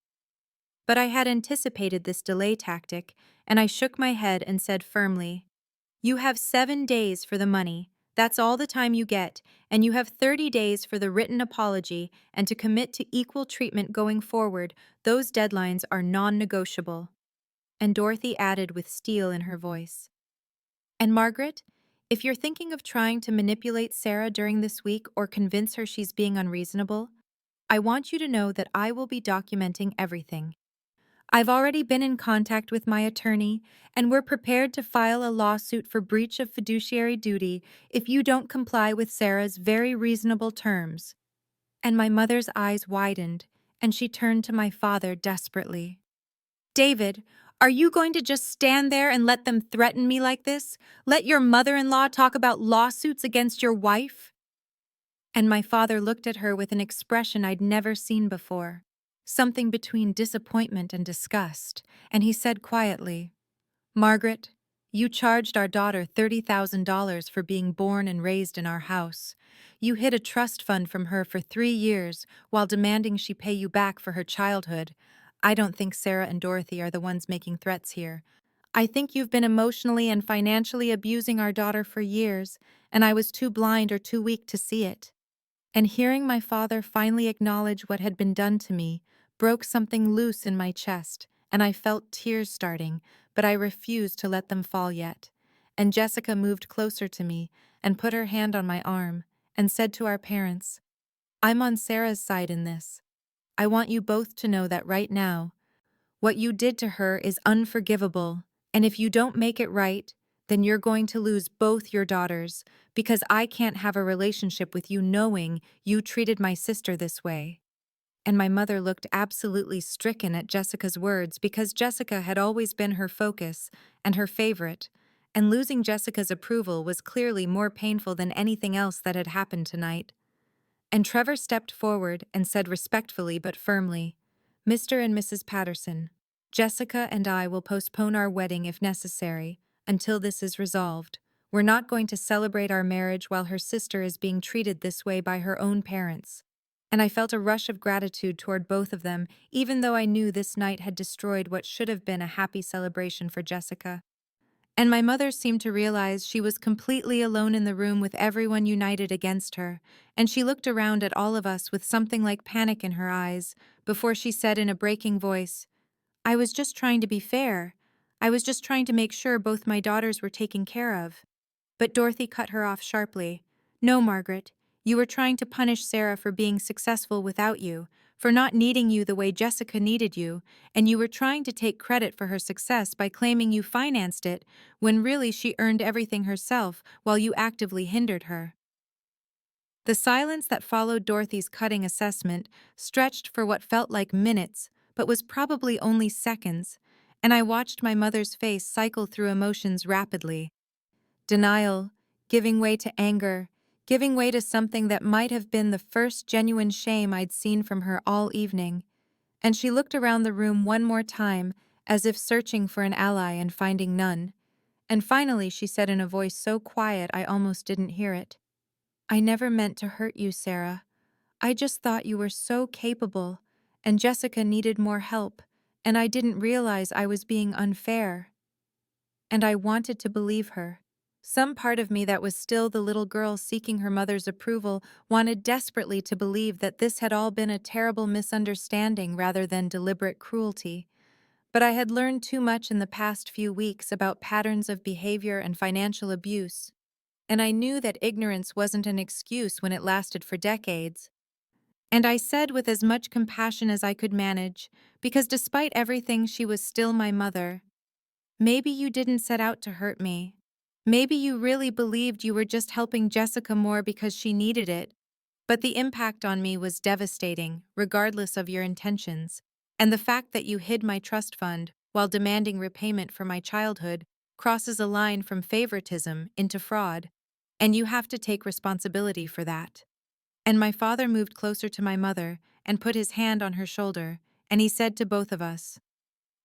But I had anticipated this delay tactic, and I shook my head and said firmly, You have 7 days for the money. That's all the time you get, and you have 30 days for the written apology and to commit to equal treatment going forward. Those deadlines are non-negotiable. And Dorothy added with steel in her voice. And Margaret, If you're thinking of trying to manipulate Sarah during this week or convince her she's being unreasonable, I want you to know that I will be documenting everything. I've already been in contact with my attorney, and we're prepared to file a lawsuit for breach of fiduciary duty if you don't comply with Sarah's very reasonable terms. And my mother's eyes widened, and she turned to my father desperately. David, are you going to just stand there and let them threaten me like this? Let your mother-in-law talk about lawsuits against your wife? And my father looked at her with an expression I'd never seen before, something between disappointment and disgust, and he said quietly, "Margaret, you charged our daughter $30,000 for being born and raised in our house. You hid a trust fund from her for 3 years while demanding she pay you back for her childhood. I don't think Sarah and Dorothy are the ones making threats here. I think you've been emotionally and financially abusing our daughter for years, and I was too blind or too weak to see it." And hearing my father finally acknowledge what had been done to me broke something loose in my chest, and I felt tears starting, but I refused to let them fall yet. And Jessica moved closer to me and put her hand on my arm and said to our parents, "I'm on Sarah's side in this. I want you both to know that right now, what you did to her is unforgivable, and if you don't make it right, then you're going to lose both your daughters, because I can't have a relationship with you knowing you treated my sister this way." And my mother looked absolutely stricken at Jessica's words because Jessica had always been her focus and her favorite, and losing Jessica's approval was clearly more painful than anything else that had happened tonight. And Trevor stepped forward and said respectfully but firmly, "Mr. and Mrs. Patterson, Jessica and I will postpone our wedding if necessary until this is resolved. We're not going to celebrate our marriage while her sister is being treated this way by her own parents." And I felt a rush of gratitude toward both of them, even though I knew this night had destroyed what should have been a happy celebration for Jessica. And my mother seemed to realize she was completely alone in the room with everyone united against her, and she looked around at all of us with something like panic in her eyes before she said in a breaking voice, "I was just trying to be fair. I was just trying to make sure both my daughters were taken care of." But Dorothy cut her off sharply. "No, Margaret. You were trying to punish Sarah for being successful without you, for not needing you the way Jessica needed you, and you were trying to take credit for her success by claiming you financed it, when really she earned everything herself while you actively hindered her." The silence that followed Dorothy's cutting assessment stretched for what felt like minutes, but was probably only seconds, and I watched my mother's face cycle through emotions rapidly. Denial, giving way to anger, giving way to something that might have been the first genuine shame I'd seen from her all evening. And she looked around the room one more time, as if searching for an ally and finding none. And finally she said in a voice so quiet I almost didn't hear it, "I never meant to hurt you, Sarah. I just thought you were so capable, and Jessica needed more help, and I didn't realize I was being unfair." And I wanted to believe her. Some part of me that was still the little girl seeking her mother's approval wanted desperately to believe that this had all been a terrible misunderstanding rather than deliberate cruelty. But I had learned too much in the past few weeks about patterns of behavior and financial abuse, and I knew that ignorance wasn't an excuse when it lasted for decades. And I said with as much compassion as I could manage, because despite everything she was still my mother, "Maybe you didn't set out to hurt me. Maybe you really believed you were just helping Jessica more because she needed it. But the impact on me was devastating, regardless of your intentions. And the fact that you hid my trust fund while demanding repayment for my childhood crosses a line from favoritism into fraud. And you have to take responsibility for that." And my father moved closer to my mother and put his hand on her shoulder, and he said to both of us,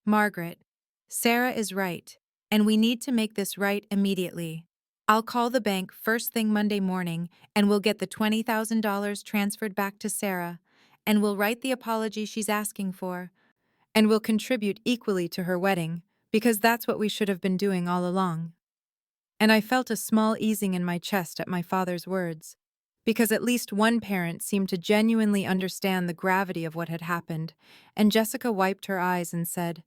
"Margaret, Sarah is right, and we need to make this right immediately. I'll call the bank first thing Monday morning, and we'll get the $20,000 transferred back to Sarah, and we'll write the apology she's asking for, and we'll contribute equally to her wedding, because that's what we should have been doing all along." And I felt a small easing in my chest at my father's words, because at least one parent seemed to genuinely understand the gravity of what had happened, and Jessica wiped her eyes and said,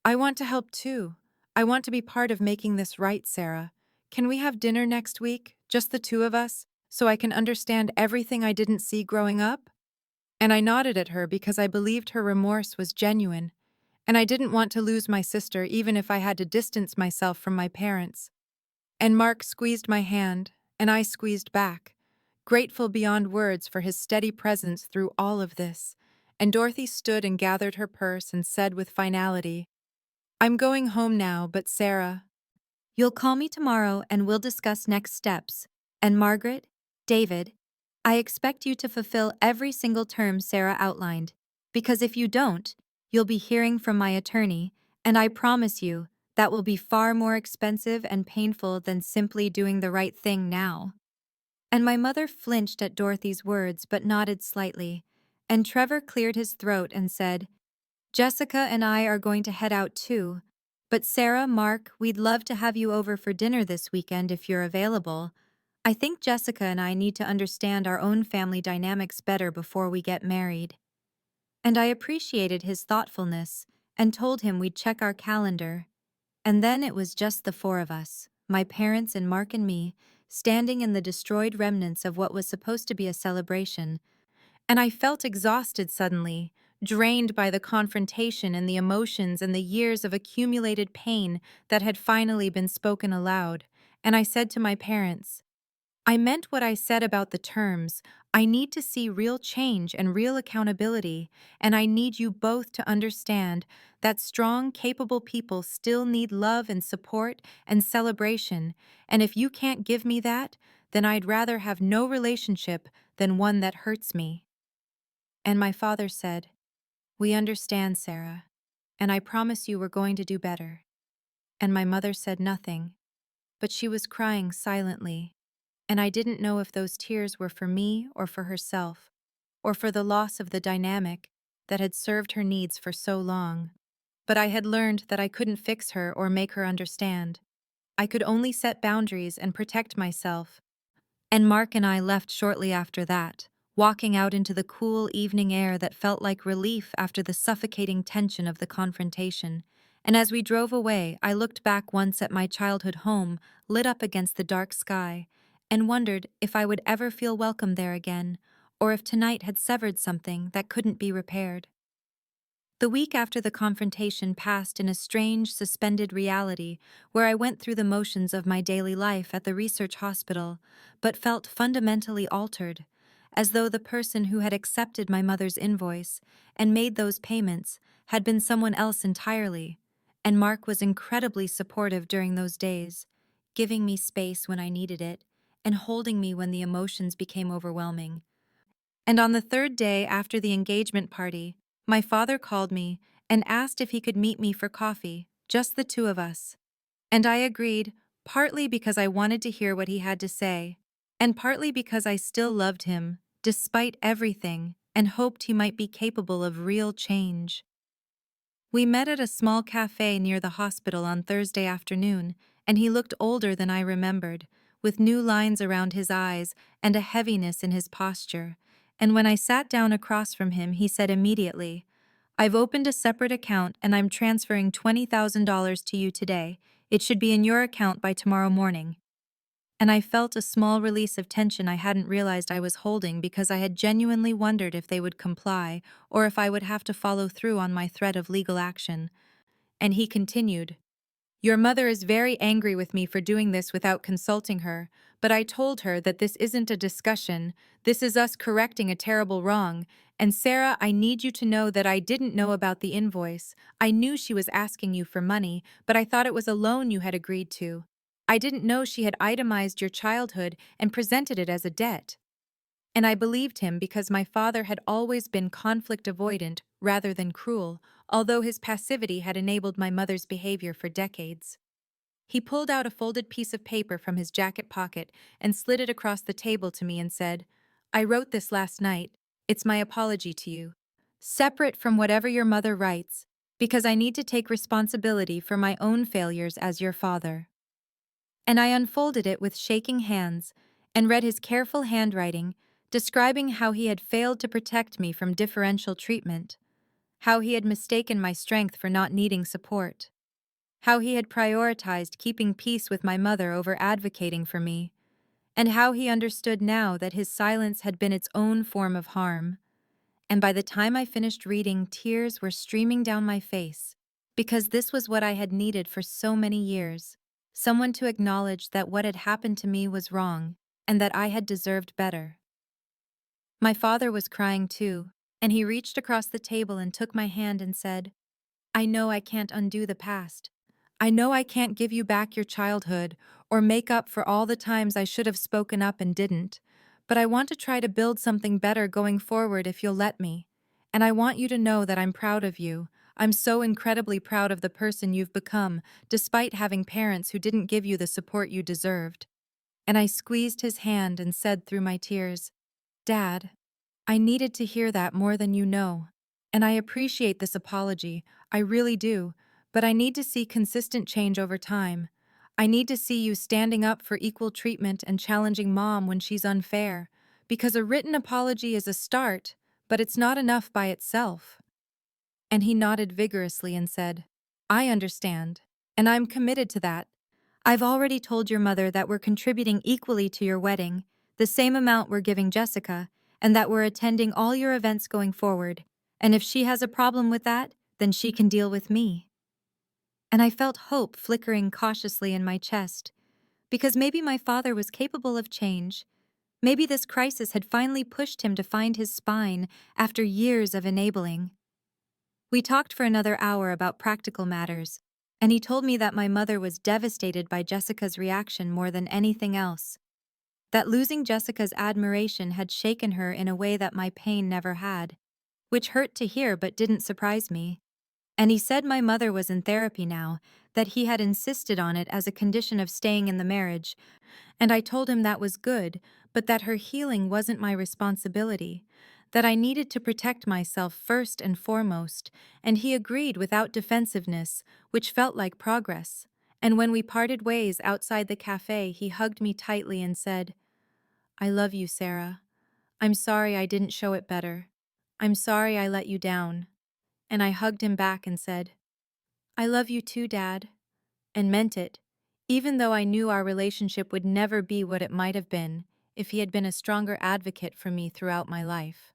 "I want to help too. I want to be part of making this right, Sarah. Can we have dinner next week, just the two of us, so I can understand everything I didn't see growing up? And I nodded at her because I believed her remorse was genuine, and I didn't want to lose my sister even if I had to distance myself from my parents. And Mark squeezed my hand, and I squeezed back, grateful beyond words for his steady presence through all of this. And Dorothy stood and gathered her purse and said with finality, "I'm going home now, but Sarah, you'll call me tomorrow and we'll discuss next steps. And Margaret, David, I expect you to fulfill every single term Sarah outlined, because if you don't, you'll be hearing from my attorney, and I promise you, that will be far more expensive and painful than simply doing the right thing now." And my mother flinched at Dorothy's words but nodded slightly, and Trevor cleared his throat and said, "Jessica and I are going to head out too. But Sarah, Mark, we'd love to have you over for dinner this weekend if you're available. I think Jessica and I need to understand our own family dynamics better before we get married." And I appreciated his thoughtfulness and told him we'd check our calendar. And then it was just the four of us, my parents and Mark and me, standing in the destroyed remnants of what was supposed to be a celebration. And I felt exhausted suddenly, drained by the confrontation and the emotions and the years of accumulated pain that had finally been spoken aloud. And I said to my parents, "I meant what I said about the terms. I need to see real change and real accountability, and I need you both to understand that strong, capable people still need love and support and celebration, and if you can't give me that, then I'd rather have no relationship than one that hurts me." And my father said, "We understand, Sarah, and I promise you we're going to do better." And my mother said nothing, but she was crying silently, and I didn't know if those tears were for me or for herself, or for the loss of the dynamic that had served her needs for so long. But I had learned that I couldn't fix her or make her understand. I could only set boundaries and protect myself. And Mark and I left shortly after that, walking out into the cool evening air that felt like relief after the suffocating tension of the confrontation. And as we drove away, I looked back once at my childhood home, lit up against the dark sky, and wondered if I would ever feel welcome there again, or if tonight had severed something that couldn't be repaired. The week after the confrontation passed in a strange, suspended reality where I went through the motions of my daily life at the research hospital, but felt fundamentally altered, as though the person who had accepted my mother's invoice and made those payments had been someone else entirely. And Mark was incredibly supportive during those days, giving me space when I needed it and holding me when the emotions became overwhelming. And on the third day after the engagement party, my father called me and asked if he could meet me for coffee, just the two of us. And I agreed, partly because I wanted to hear what he had to say, and partly because I still loved him, despite everything, and hoped he might be capable of real change. We met at a small cafe near the hospital on Thursday afternoon, and he looked older than I remembered, with new lines around his eyes and a heaviness in his posture. And when I sat down across from him, he said immediately, "I've opened a separate account and I'm transferring $20,000 to you today. It should be in your account by tomorrow morning." And I felt a small release of tension I hadn't realized I was holding because I had genuinely wondered if they would comply or if I would have to follow through on my threat of legal action. And he continued, "Your mother is very angry with me for doing this without consulting her, but I told her that this isn't a discussion, this is us correcting a terrible wrong. And Sarah, I need you to know that I didn't know about the invoice. I knew she was asking you for money, but I thought it was a loan you had agreed to. I didn't know she had itemized your childhood and presented it as a debt." And I believed him because my father had always been conflict avoidant rather than cruel, although his passivity had enabled my mother's behavior for decades. He pulled out a folded piece of paper from his jacket pocket and slid it across the table to me and said, "I wrote this last night. It's my apology to you. Separate from whatever your mother writes, because I need to take responsibility for my own failures as your father." And I unfolded it with shaking hands and read his careful handwriting, describing how he had failed to protect me from differential treatment, how he had mistaken my strength for not needing support. how he had prioritized keeping peace with my mother over advocating for me, and how he understood now that his silence had been its own form of harm. And by the time I finished reading, tears were streaming down my face, because this was what I had needed for so many years. Someone to acknowledge that what had happened to me was wrong, and that I had deserved better. My father was crying too, and he reached across the table and took my hand and said, "I know I can't undo the past. I know I can't give you back your childhood or make up for all the times I should have spoken up and didn't, but I want to try to build something better going forward if you'll let me. And I want you to know that I'm proud of you. I'm so incredibly proud of the person you've become, despite having parents who didn't give you the support you deserved." And I squeezed his hand and said through my tears, "Dad, I needed to hear that more than you know. And I appreciate this apology, I really do, but I need to see consistent change over time. I need to see you standing up for equal treatment and challenging Mom when she's unfair, because a written apology is a start, but it's not enough by itself." And he nodded vigorously and said, "I understand, and I'm committed to that. I've already told your mother that we're contributing equally to your wedding, the same amount we're giving Jessica, and that we're attending all your events going forward. And if she has a problem with that, then she can deal with me." And I felt hope flickering cautiously in my chest, because maybe my father was capable of change. Maybe this crisis had finally pushed him to find his spine after years of enabling. We talked for another hour about practical matters, and he told me that my mother was devastated by Jessica's reaction more than anything else. That losing Jessica's admiration had shaken her in a way that my pain never had, which hurt to hear but didn't surprise me. And he said my mother was in therapy now, that he had insisted on it as a condition of staying in the marriage, and I told him that was good, but that her healing wasn't my responsibility, that I needed to protect myself first and foremost, and he agreed without defensiveness, which felt like progress. And when we parted ways outside the cafe, he hugged me tightly and said, "I love you, Sarah. I'm sorry I didn't show it better. I'm sorry I let you down." And I hugged him back and said, "I love you too, Dad," and meant it, even though I knew our relationship would never be what it might have been if he had been a stronger advocate for me throughout my life.